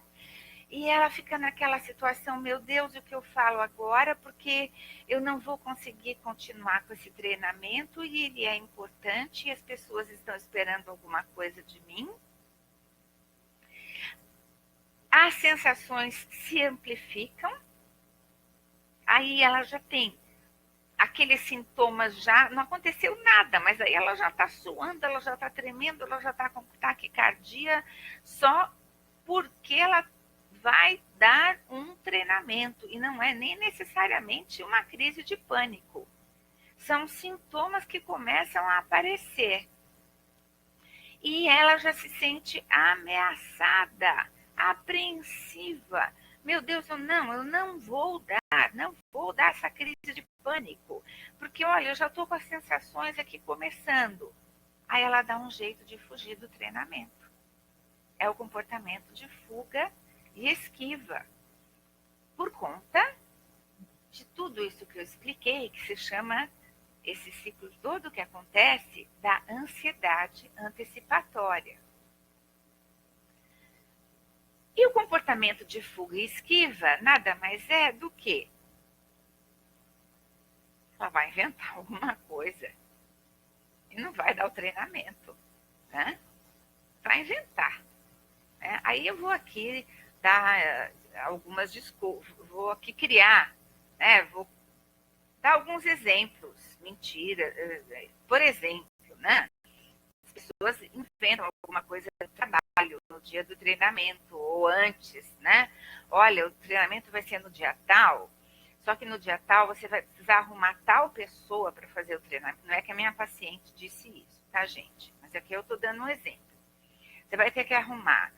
E ela fica naquela situação, meu Deus, o que eu falo agora? Porque eu não vou conseguir continuar com esse treinamento e ele é importante e as pessoas estão esperando alguma coisa de mim. As sensações se amplificam, aí ela já tem aqueles sintomas, já não aconteceu nada, mas aí ela já está suando, ela já está tremendo, ela já está com taquicardia, só porque ela vai dar um treinamento e não é nem necessariamente uma crise de pânico. São sintomas que começam a aparecer. E ela já se sente ameaçada, apreensiva. Meu Deus, eu não vou dar essa crise de pânico, porque olha, eu já estou com as sensações aqui começando. Aí ela dá um jeito de fugir do treinamento. É o comportamento de fuga e esquiva, por conta de tudo isso que eu expliquei, que se chama esse ciclo todo que acontece da ansiedade antecipatória. E o comportamento de fuga e esquiva nada mais é do que ela vai inventar alguma coisa e não vai dar o treinamento, né? Vai inventar. Né? Aí eu vou aqui dar algumas desculpas, vou aqui criar, né? Vou dar alguns exemplos. Mentira, por exemplo, né? As pessoas inventam alguma coisa no trabalho, no dia do treinamento, ou antes, né? Olha, o treinamento vai ser no dia tal, só que no dia tal você vai precisar arrumar tal pessoa para fazer o treinamento. Não é que a minha paciente disse isso, tá, gente? Mas aqui eu estou dando um exemplo. Você vai ter que arrumar.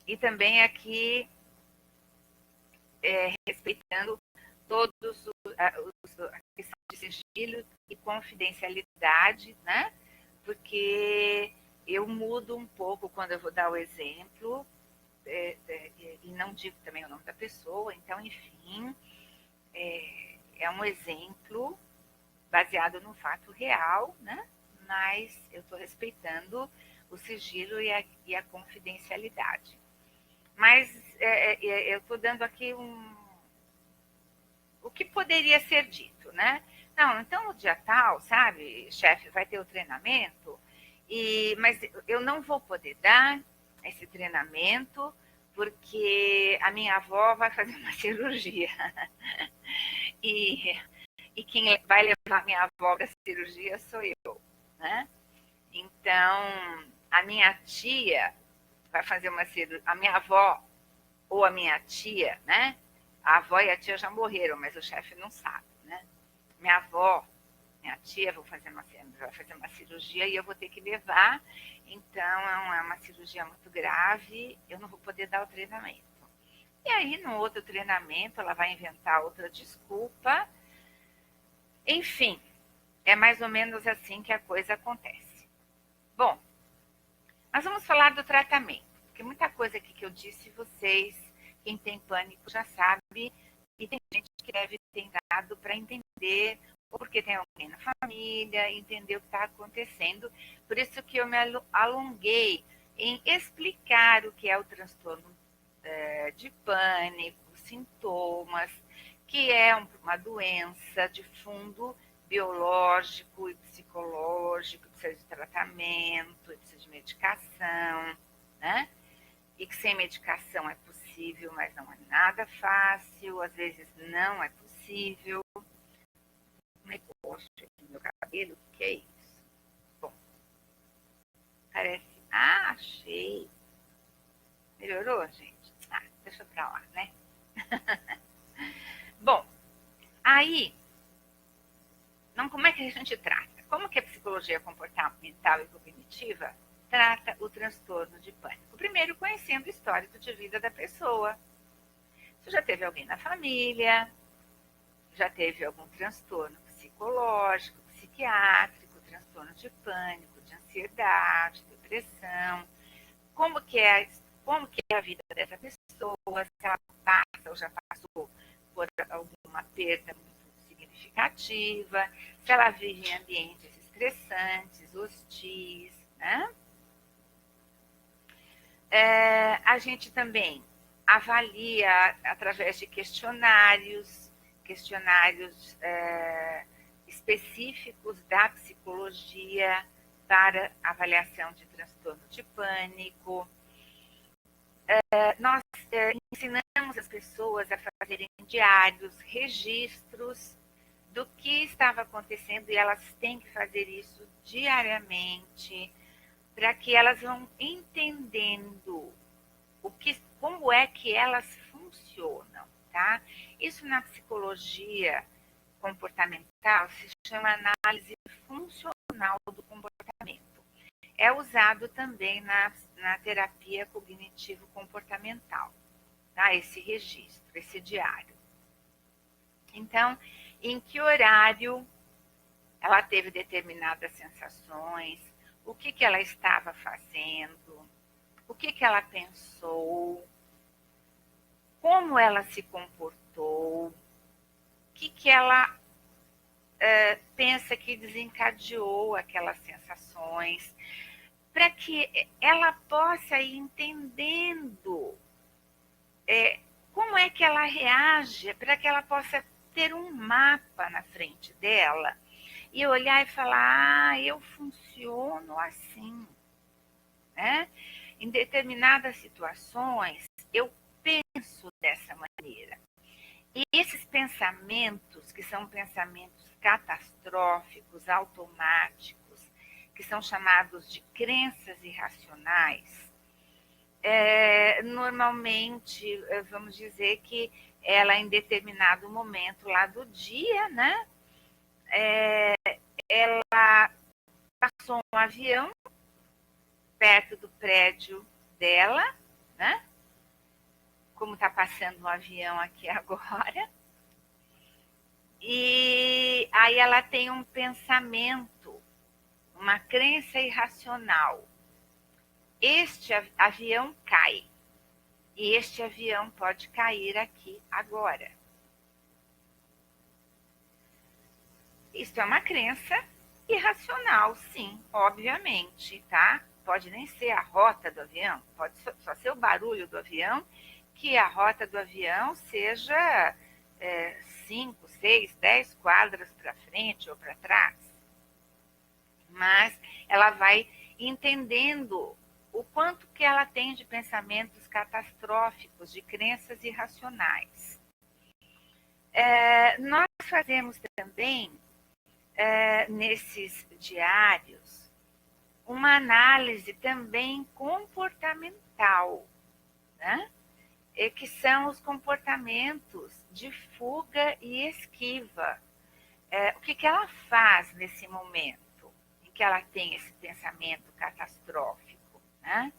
E também aqui, respeitando todos a questão de sigilo e confidencialidade, né? Porque eu mudo um pouco quando eu vou dar o exemplo, e não digo também o nome da pessoa, então, enfim, é um exemplo baseado no fato real, né? Mas eu estou respeitando o sigilo e a confidencialidade. Mas eu estou dando aqui o que poderia ser dito, né? Não, então no dia tal, sabe, chefe, vai ter o treinamento, mas eu não vou poder dar esse treinamento porque a minha avó vai fazer uma cirurgia. E, e quem vai levar minha avó para a cirurgia sou eu, né? Então, a minha tia vai fazer uma cirurgia, a minha avó ou a minha tia, né? A avó e a tia já morreram, mas o chefe não sabe, né? Minha avó, minha tia vai fazer uma cirurgia e eu vou ter que levar. Então, é uma cirurgia muito grave, eu não vou poder dar o treinamento. E aí, no outro treinamento, ela vai inventar outra desculpa. Enfim, é mais ou menos assim que a coisa acontece. Bom, nós vamos falar do tratamento, porque muita coisa aqui que eu disse, vocês, quem tem pânico já sabe, e tem gente que deve ter dado para entender, ou porque tem alguém na família, entender o que está acontecendo. Por isso que eu me alonguei em explicar o que é o transtorno de pânico, sintomas, que é uma doença de fundo biológico e psicológico, precisa de tratamento, precisa de medicação, né? E que sem medicação é possível, mas não é nada fácil, às vezes não é possível. Um negócio aqui no meu cabelo, o que é isso? Bom, parece... Ah, achei. Melhorou, gente? Ah, deixa pra lá, né? Bom, aí, não, como é que a gente trata? Como que a psicologia comportamental e cognitiva trata o transtorno de pânico? Primeiro, conhecendo o histórico de vida da pessoa. Se já teve alguém na família, já teve algum transtorno psicológico, psiquiátrico, transtorno de pânico, de ansiedade, depressão, como que é a vida dessa pessoa, se ela passa ou já passou por alguma perda muito significativa, se ela vive em ambientes estressantes, hostis, né? A gente também avalia através de questionários específicos da psicologia para avaliação de transtorno de pânico. Nós ensinamos as pessoas a fazerem diários, registros do que estava acontecendo, e elas têm que fazer isso diariamente, para que elas vão entendendo como é que elas funcionam, tá? Isso na psicologia comportamental se chama análise funcional do comportamento. É usado também na terapia cognitivo-comportamental, tá? Esse registro, esse diário. Então, em que horário ela teve determinadas sensações, o que ela estava fazendo, o que ela pensou, como ela se comportou, o que ela pensa que desencadeou aquelas sensações, para que ela possa ir entendendo como é que ela reage, para que ela possa ter um mapa na frente dela e olhar e falar, eu funciono assim, né? Em determinadas situações, eu penso dessa maneira. E esses pensamentos, que são pensamentos catastróficos, automáticos, que são chamados de crenças irracionais, normalmente, vamos dizer que ela, em determinado momento lá do dia, né, ela passou um avião perto do prédio dela, né, como está passando um avião aqui agora, e aí ela tem um pensamento, uma crença irracional. Este avião cai, e este avião pode cair aqui agora. Isso é uma crença irracional, sim, obviamente, tá? Pode nem ser a rota do avião, pode só ser o barulho do avião, que a rota do avião seja 5, 6, 10 quadras para frente ou para trás. Mas ela vai entendendo o quanto que ela tem de pensamentos catastróficos, de crenças irracionais. Nós fazemos também, nesses diários, uma análise também comportamental, né? Que são os comportamentos de fuga e esquiva. O que ela faz nesse momento em que ela tem esse pensamento catastrófico, né?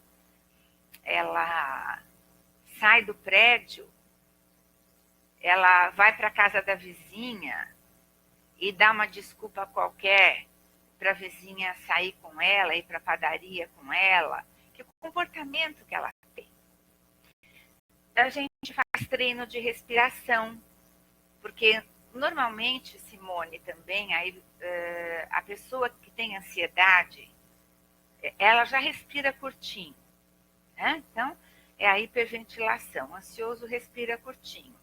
Ela sai do prédio, ela vai para a casa da vizinha e dá uma desculpa qualquer para a vizinha sair com ela, ir para a padaria com ela. Que comportamento que ela tem? A gente faz treino de respiração, porque normalmente, Simone, também, a pessoa que tem ansiedade, ela já respira curtinho, né? Então, é a hiperventilação. O ansioso respira curtinho.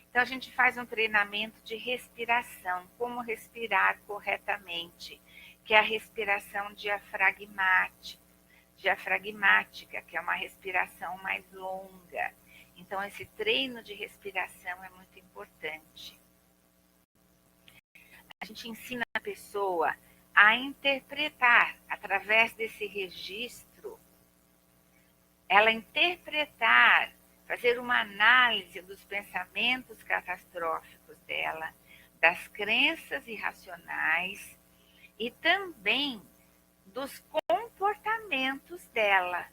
Então, a gente faz um treinamento de respiração, como respirar corretamente, que é a respiração diafragmática, que é uma respiração mais longa. Então, esse treino de respiração é muito importante. A gente ensina a pessoa a interpretar, através desse registro, ela interpretar, fazer uma análise dos pensamentos catastróficos dela, das crenças irracionais e também dos comportamentos dela.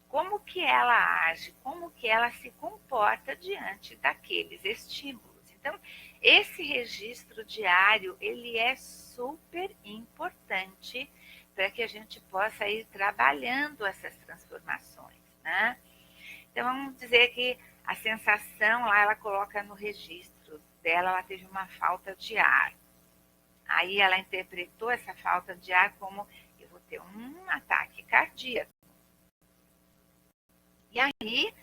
Como que ela age, como que ela se comporta diante daqueles estímulos. Então, esse registro diário, ele é super importante para que a gente possa ir trabalhando essas transformações, né? Então, vamos dizer que a sensação lá, ela coloca no registro dela, ela teve uma falta de ar. Aí ela interpretou essa falta de ar como eu vou ter um ataque cardíaco. E aí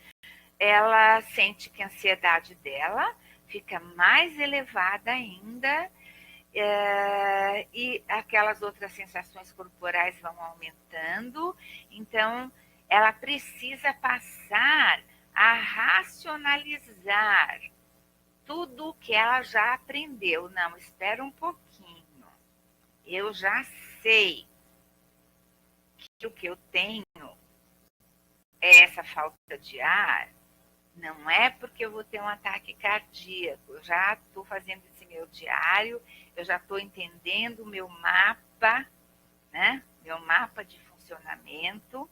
ela sente que a ansiedade dela fica mais elevada ainda, e aquelas outras sensações corporais vão aumentando. Então, ela precisa passar a racionalizar tudo o que ela já aprendeu. Não, espera um pouquinho. Eu já sei que o que eu tenho é essa falta de ar. Não é porque eu vou ter um ataque cardíaco. Eu já estou fazendo esse meu diário, eu já estou entendendo o meu mapa, né? Meu mapa de funcionamento,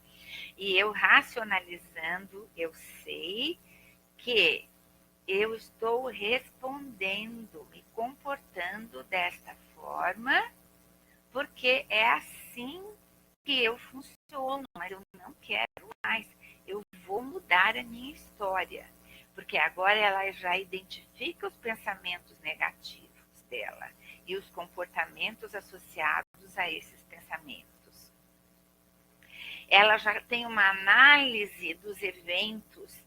e eu racionalizando, eu sei que eu estou respondendo, me comportando desta forma, porque é assim que eu funciono, mas eu não quero mais. Eu vou mudar a minha história, porque agora ela já identifica os pensamentos negativos dela e os comportamentos associados a esses pensamentos. Ela já tem uma análise dos eventos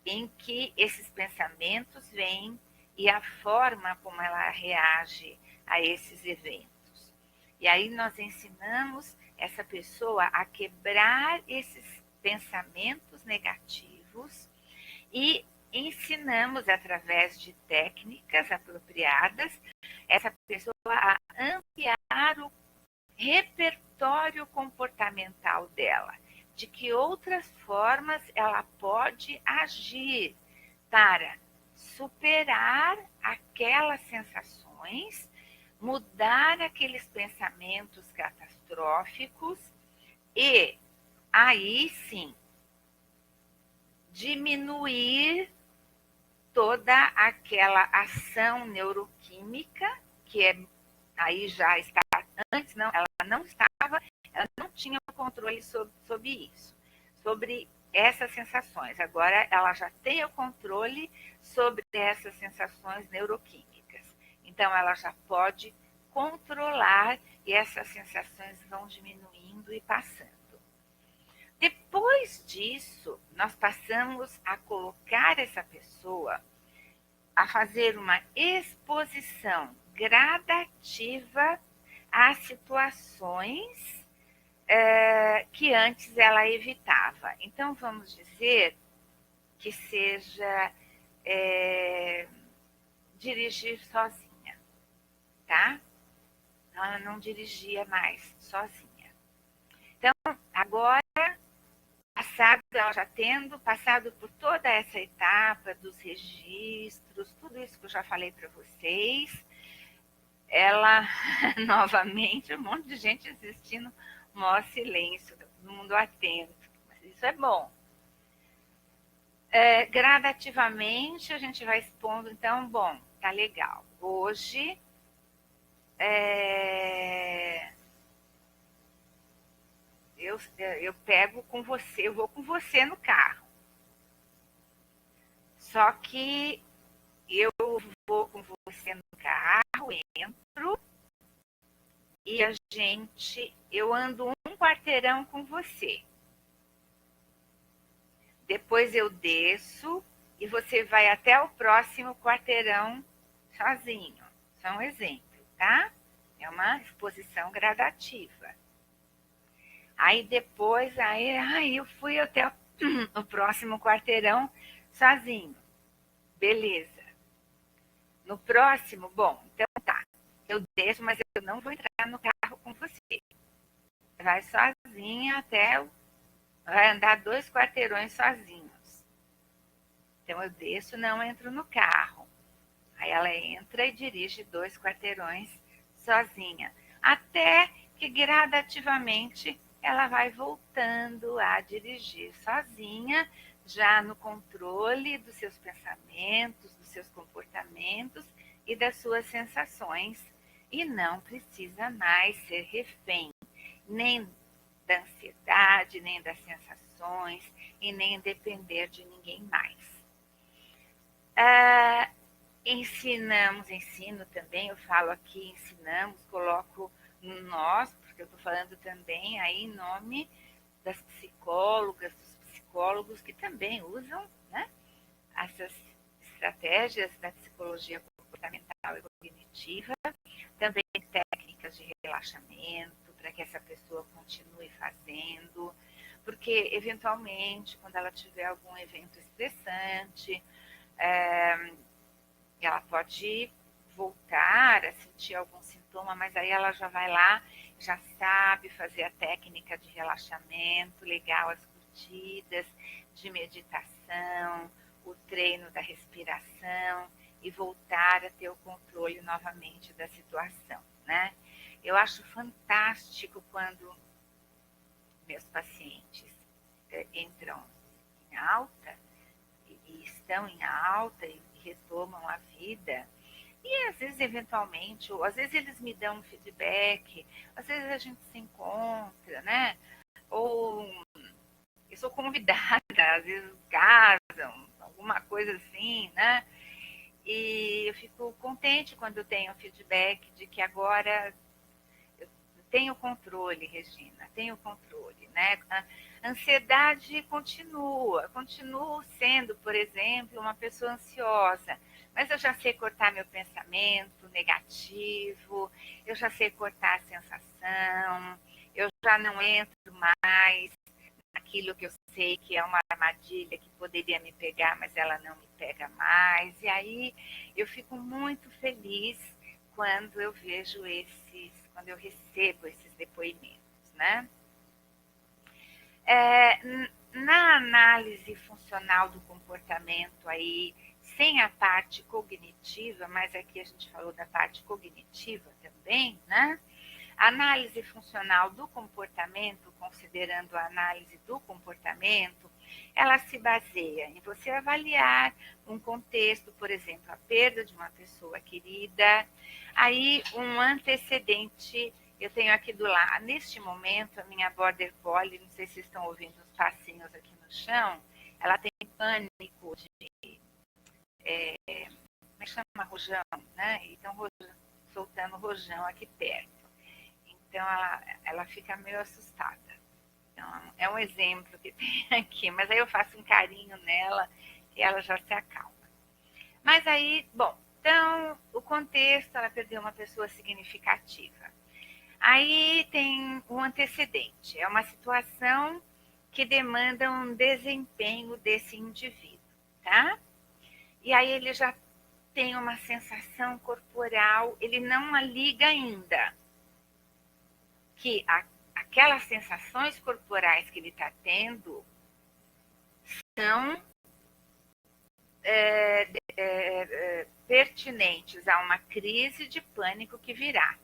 em que esses pensamentos vêm e a forma como ela reage a esses eventos. E aí nós ensinamos essa pessoa a quebrar esses pensamentos negativos e ensinamos, através de técnicas apropriadas, essa pessoa a ampliar o repertório comportamental dela, de que outras formas ela pode agir para superar aquelas sensações, mudar aqueles pensamentos catastróficos e aí sim diminuir toda aquela ação neuroquímica que aí já está. Antes não, ela não estava, ela não tinha controle sobre isso, sobre essas sensações. Agora ela já tem o controle sobre essas sensações neuroquímicas. Então ela já pode controlar e essas sensações vão diminuindo e passando. Depois disso, nós passamos a colocar essa pessoa a fazer uma exposição gradativa às situações que antes ela evitava. Então, vamos dizer que seja dirigir sozinha, tá? Ela não dirigia mais sozinha. Então, agora, ela já tendo passado por toda essa etapa dos registros, tudo isso que eu já falei para vocês, ela, novamente, um monte de gente assistindo, maior silêncio, todo mundo atento, mas isso é bom. Gradativamente a gente vai expondo, então, bom, tá legal. Hoje, eu pego com você, eu vou com você no carro. Só que eu vou com você no carro, entro, e eu ando um quarteirão com você. Depois eu desço e você vai até o próximo quarteirão sozinho. Só um exemplo, tá? É uma exposição gradativa. Aí depois, eu fui até o próximo quarteirão sozinho. Beleza. No próximo, bom, então tá. Eu desço, mas eu não vou entrar no carro com você. Vai sozinha vai andar 2 quarteirões sozinhos. Então eu desço, não entro no carro. Aí ela entra e dirige 2 quarteirões sozinha. Até que gradativamente ela vai voltando a dirigir sozinha, já no controle dos seus pensamentos, dos seus comportamentos e das suas sensações. E não precisa mais ser refém, nem da ansiedade, nem das sensações, e nem depender de ninguém mais. Ensino também, eu falo aqui, ensinamos, coloco no nós, porque eu estou falando também aí em nome das psicólogas, dos psicólogos que também usam, né, essas estratégias da psicologia comportamental e cognitiva, também técnicas de relaxamento para que essa pessoa continue fazendo, porque eventualmente, quando ela tiver algum evento estressante, ela pode voltar a sentir algum sintoma, mas aí ela já vai lá, já sabe fazer a técnica de relaxamento, legal, as curtidas, de meditação, o treino da respiração e voltar a ter o controle novamente da situação, né? Eu acho fantástico quando meus pacientes entram em alta e estão em alta e retomam a vida. E às vezes, eventualmente, ou às vezes eles me dão um feedback, às vezes a gente se encontra, né? Ou eu sou convidada, às vezes casam, alguma coisa assim, né? E eu fico contente quando eu tenho feedback de que agora eu tenho controle, Regina, tenho controle, né? A ansiedade continua, continuo sendo, por exemplo, uma pessoa ansiosa, mas eu já sei cortar meu pensamento negativo, eu já sei cortar a sensação, eu já não entro mais naquilo que eu sei que é uma armadilha que poderia me pegar, mas ela não me pega mais. E aí eu fico muito feliz quando eu vejo quando eu recebo esses depoimentos, né? Na análise funcional do comportamento aí, sem a parte cognitiva, mas aqui a gente falou da parte cognitiva também, né? A análise funcional do comportamento, considerando a análise do comportamento, ela se baseia em você avaliar um contexto, por exemplo, a perda de uma pessoa querida, aí um antecedente. Eu tenho aqui do lado, neste momento, a minha Border Collie, não sei se vocês estão ouvindo os passinhos aqui no chão, ela tem pânico de, como é que chama? Rojão, né? Então, soltando rojão aqui perto. Então, ela fica meio assustada. Então, é um exemplo que tem aqui, mas aí eu faço um carinho nela e ela já se acalma. Mas aí, bom, então, o contexto, ela perdeu uma pessoa significativa. Aí tem um antecedente, é uma situação que demanda um desempenho desse indivíduo, tá? E aí ele já tem uma sensação corporal, ele não a liga ainda, que aquelas sensações corporais que ele está tendo são pertinentes a uma crise de pânico que virá.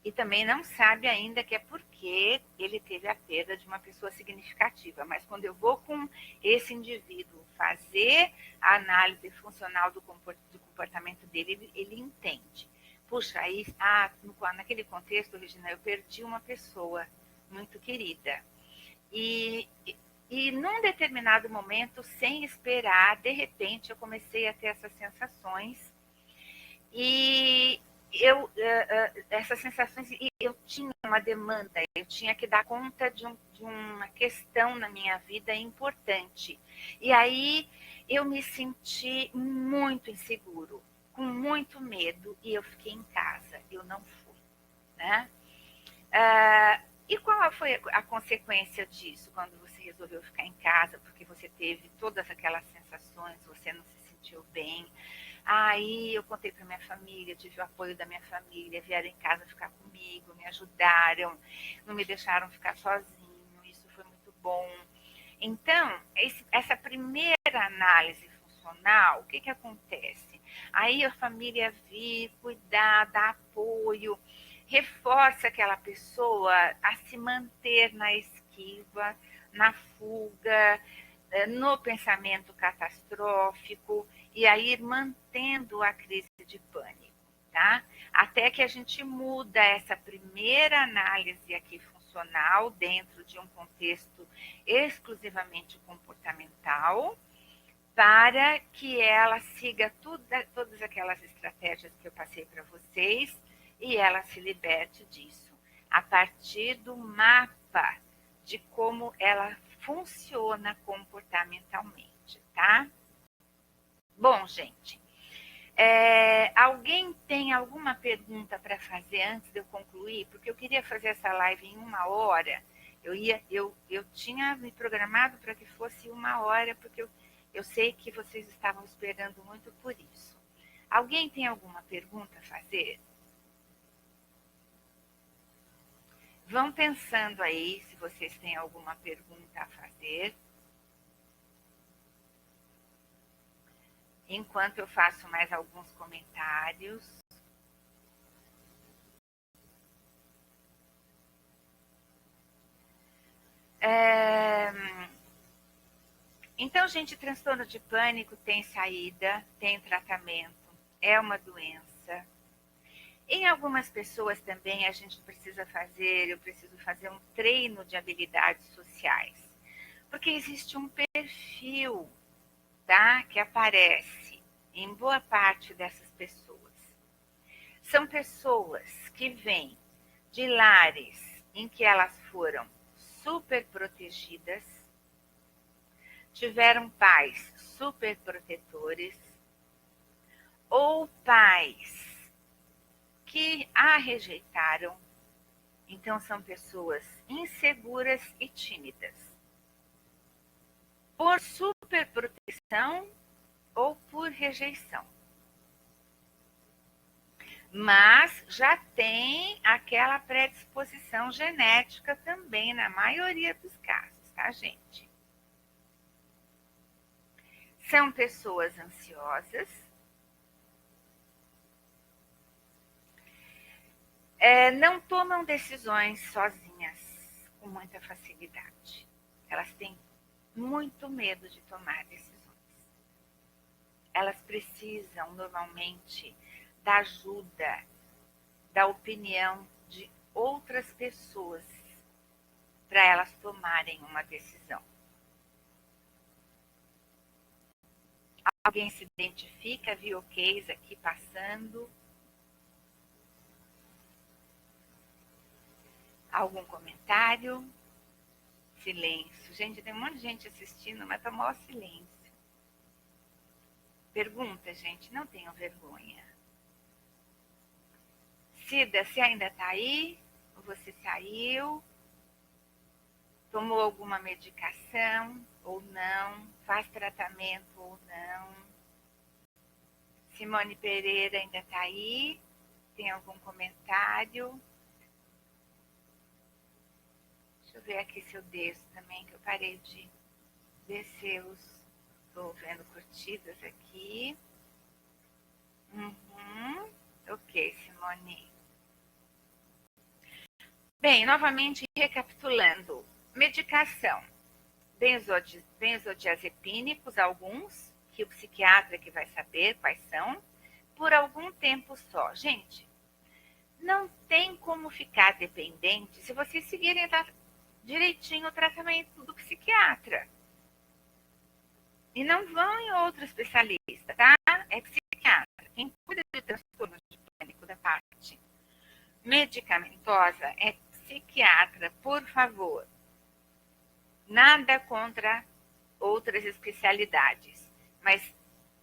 E também não sabe ainda que é porque ele teve a perda de uma pessoa significativa. Mas quando eu vou com esse indivíduo fazer a análise funcional do comportamento dele, ele entende. Puxa, aí, naquele contexto, Regina, eu perdi uma pessoa muito querida. E num determinado momento, sem esperar, de repente, eu comecei a ter essas sensações. E essas sensações, eu tinha uma demanda, eu tinha que dar conta de uma questão na minha vida importante. E aí eu me senti muito inseguro, com muito medo, e eu fiquei em casa, eu não fui, né? E qual foi a consequência disso, quando você resolveu ficar em casa, porque você teve todas aquelas sensações, você não se sentiu bem? Aí eu contei para minha família, tive o apoio da minha família, vieram em casa ficar comigo, me ajudaram, não me deixaram ficar sozinho, isso foi muito bom. Então, essa primeira análise funcional, o que acontece? Aí a família vir, cuidar, dar apoio, reforça aquela pessoa a se manter na esquiva, na fuga, no pensamento catastrófico, e a ir mantendo a crise de pânico, tá? Até que a gente muda essa primeira análise aqui funcional dentro de um contexto exclusivamente comportamental, para que ela siga todas aquelas estratégias que eu passei para vocês e ela se liberte disso, a partir do mapa de como ela funciona comportamentalmente, tá? Bom, gente, alguém tem alguma pergunta para fazer antes de eu concluir? Porque eu queria fazer essa live em 1 hora. Eu tinha me programado para que fosse 1 hora, porque eu sei que vocês estavam esperando muito por isso. Alguém tem alguma pergunta a fazer? Vão pensando aí se vocês têm alguma pergunta a fazer. Enquanto eu faço mais alguns comentários. Então, gente, transtorno de pânico tem saída, tem tratamento, é uma doença. Em algumas pessoas também eu preciso fazer um treino de habilidades sociais. Porque existe um perfil, tá, que aparece em boa parte dessas pessoas. São pessoas que vêm de lares em que elas foram super protegidas, tiveram pais super protetores, ou pais que a rejeitaram. Então, são pessoas inseguras e tímidas. Por superproteção ou por rejeição. Mas já tem aquela predisposição genética também, na maioria dos casos, tá, gente? São pessoas ansiosas. Não tomam decisões sozinhas com muita facilidade. Elas têm muito medo de tomar decisões. Elas precisam, normalmente, da ajuda, da opinião de outras pessoas para elas tomarem uma decisão. Alguém se identifica, viu o case aqui passando? Algum comentário? Silêncio. Gente, tem um monte de gente assistindo, mas tá maior silêncio. Pergunta, gente, não tenham vergonha. Cida, você ainda tá aí? Ou você saiu? Tomou alguma medicação ou não? Faz tratamento ou não? Simone Pereira ainda tá aí? Tem algum comentário? Deixa eu ver aqui se eu desço também, que eu parei de descer os... Estou vendo curtidas aqui. Ok, Simone. Bem, novamente recapitulando. Medicação. Benzodiazepínicos, alguns, que o psiquiatra que vai saber quais são, por algum tempo só. Gente, não tem como ficar dependente se vocês seguirem direitinho o tratamento do psiquiatra. E não vão em outro especialista, tá? É psiquiatra. Quem cuida de transtorno de pânico da parte medicamentosa é psiquiatra, por favor. Nada contra outras especialidades, mas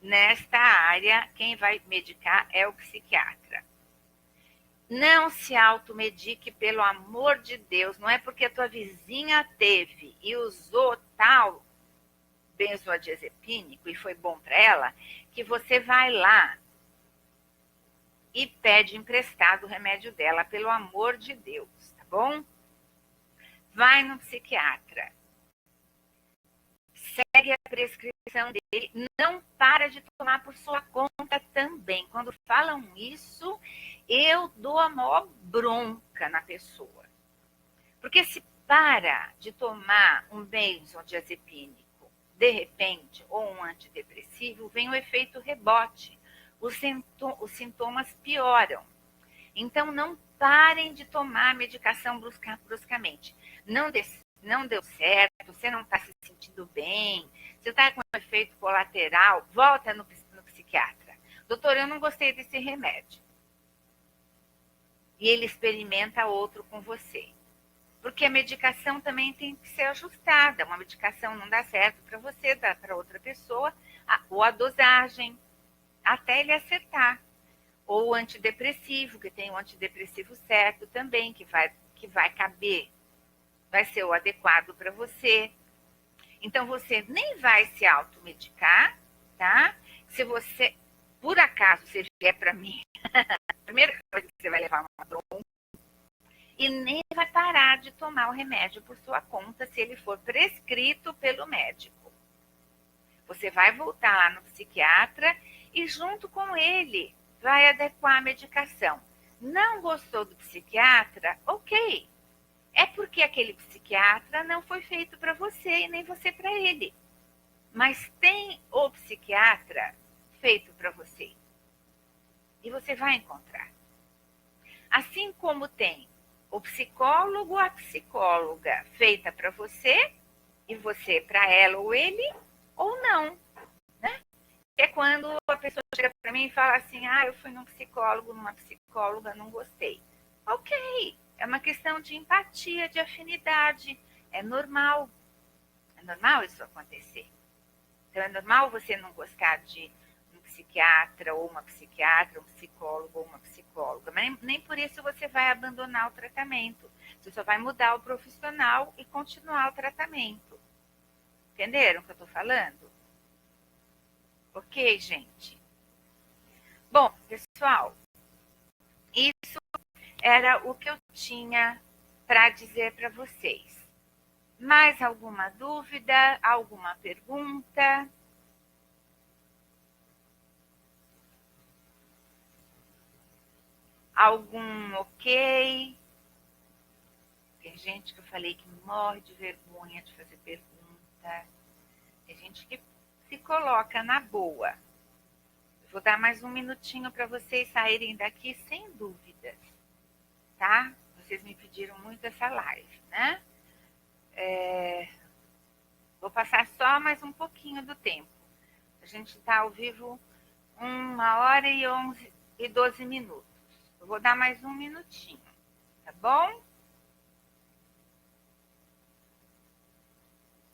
nesta área, quem vai medicar é o psiquiatra. Não se automedique, pelo amor de Deus. Não é porque a tua vizinha teve e usou tal benzodiazepínico e foi bom para ela, que você vai lá e pede emprestado o remédio dela, pelo amor de Deus, tá bom? Vai no psiquiatra. Segue a prescrição dele, não para de tomar por sua conta também. Quando falam isso, eu dou a maior bronca na pessoa. Porque se para de tomar um benzodiazepínico, de repente, ou um antidepressivo, vem o efeito rebote. Os sintomas pioram. Então, não parem de tomar medicação bruscamente. Não deu certo, você não está se sentindo bem, você está com um efeito colateral, volta no psiquiatra. Doutor, eu não gostei desse remédio. E ele experimenta outro com você. Porque a medicação também tem que ser ajustada. Uma medicação não dá certo para você, dá para outra pessoa, ou a dosagem, até ele acertar. Ou o antidepressivo, que tem o antidepressivo certo também, que vai caber, vai ser o adequado para você. Então, você nem vai se automedicar, tá? Se você, por acaso, você vier para mim, a primeira coisa que você vai levar uma bronca, e nem vai parar de tomar o remédio por sua conta se ele for prescrito pelo médico. Você vai voltar lá no psiquiatra e junto com ele vai adequar a medicação. Não gostou do psiquiatra? Ok. É porque aquele psiquiatra não foi feito para você e nem você para ele. Mas tem o psiquiatra feito para você. E você vai encontrar. Assim como tem o psicólogo, a psicóloga feita para você e você para ela ou ele, ou não, né? É quando a pessoa chega para mim e fala assim, eu fui num psicólogo, numa psicóloga, não gostei. Ok, é uma questão de empatia, de afinidade, é normal isso acontecer. Então é normal você não gostar de um psiquiatra ou uma psiquiatra, um psicólogo ou uma psicóloga, mas nem por isso você vai abandonar o tratamento. Você só vai mudar o profissional e continuar o tratamento. Entenderam o que eu estou falando? Ok, gente? Bom, pessoal, isso era o que eu tinha para dizer para vocês. Mais alguma dúvida? Alguma pergunta? Algum ok? Tem gente que eu falei que morre de vergonha de fazer pergunta. Tem gente que se coloca na boa. Vou dar mais um minutinho para vocês saírem daqui sem dúvidas, tá? Vocês me pediram muito essa live, né? Vou passar só mais um pouquinho do tempo. A gente está ao vivo 1h e 11 e 12 minutos. Eu vou dar mais um minutinho, tá bom?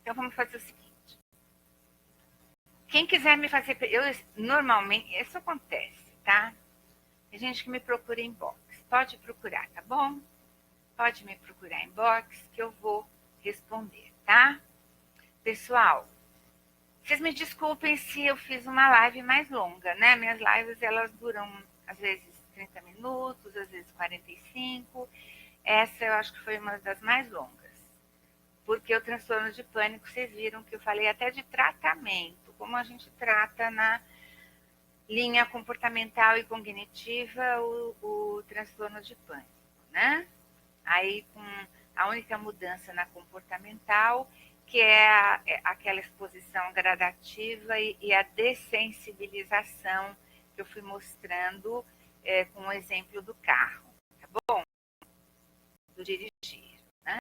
Então vamos fazer o seguinte. Quem quiser me fazer... normalmente, isso acontece, tá? Tem gente que me procura em box. Pode procurar, tá bom? Pode me procurar em box que eu vou responder, tá? Pessoal, vocês me desculpem se eu fiz uma live mais longa, né? Minhas lives, elas duram, às vezes, 30 minutos, às vezes 45. Essa eu acho que foi uma das mais longas. Porque o transtorno de pânico, vocês viram que eu falei até de tratamento, como a gente trata na linha comportamental e cognitiva o transtorno de pânico, né? Aí, com a única mudança na comportamental, que é aquela exposição gradativa e a dessensibilização que eu fui mostrando com o exemplo do carro, tá bom? Do dirigir, né?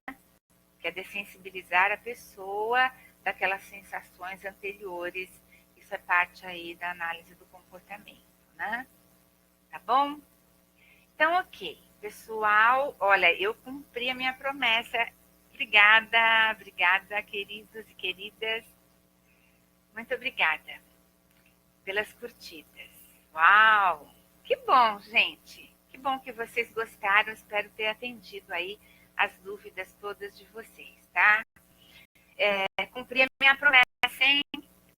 Que é dessensibilizar a pessoa daquelas sensações anteriores. Isso é parte aí da análise do comportamento, né? Tá bom? Então, ok. Pessoal, olha, eu cumpri a minha promessa. Obrigada, queridos e queridas. Muito obrigada pelas curtidas. Uau! Que bom, gente. Que bom que vocês gostaram. Espero ter atendido aí as dúvidas todas de vocês, tá? Cumpri a minha promessa, hein?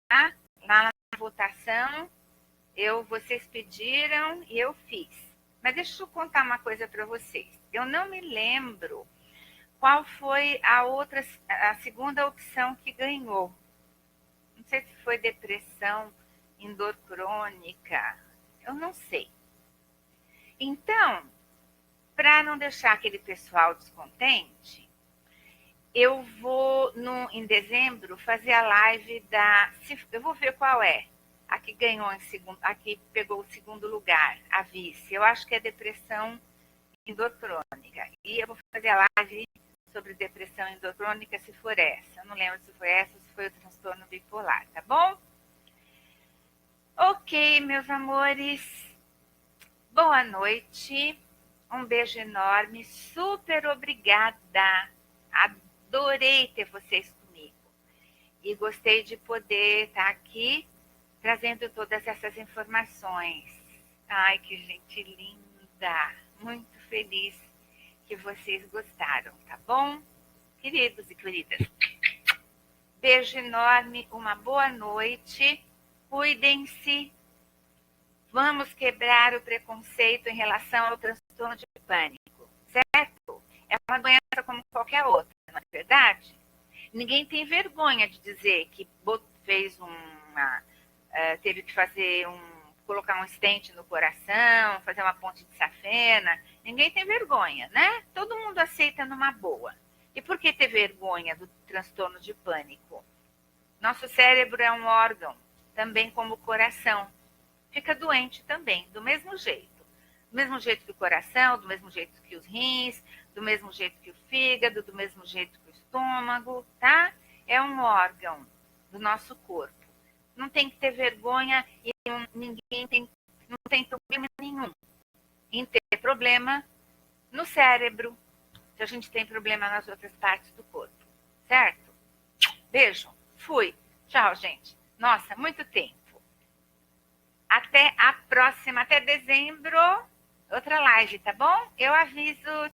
Tá? Lá na votação, vocês pediram e eu fiz. Mas deixa eu contar uma coisa para vocês. Eu não me lembro qual foi a segunda opção que ganhou. Não sei se foi depressão em dor crônica. Eu não sei. Então, para não deixar aquele pessoal descontente, eu vou, em dezembro, fazer a live eu vou ver qual é. A que ganhou a que pegou o segundo lugar, a vice. Eu acho que é depressão em dor crônica. E eu vou fazer a live sobre depressão em dor crônica, se for essa. Eu não lembro se foi essa ou se foi o transtorno bipolar, tá bom? Ok, meus amores. Boa noite. Um beijo enorme. Super obrigada Adorei ter vocês comigo. E gostei de poder estar aqui trazendo todas essas informações. Ai, que gente linda! Muito feliz que vocês gostaram, tá bom? Queridos e queridas, beijo enorme, uma boa noite, cuidem-se, vamos quebrar o preconceito em relação ao transtorno de pânico, certo? É uma doença como qualquer outra, não é verdade? Ninguém tem vergonha de dizer que fez teve que colocar um stent no coração, fazer uma ponte de safena. Ninguém tem vergonha, né? Todo mundo aceita numa boa. E por que ter vergonha do transtorno de pânico? Nosso cérebro é um órgão, também como o coração. Fica doente também, do mesmo jeito. Do mesmo jeito que o coração, do mesmo jeito que os rins, do mesmo jeito que o fígado, do mesmo jeito que o estômago, tá? É um órgão do nosso corpo. Não tem que ter vergonha e não tem problema nenhum em ter problema no cérebro, se a gente tem problema nas outras partes do corpo, certo? Beijo, fui. Tchau, gente. Nossa, muito tempo. Até a próxima, até dezembro, outra live, tá bom? Eu aviso.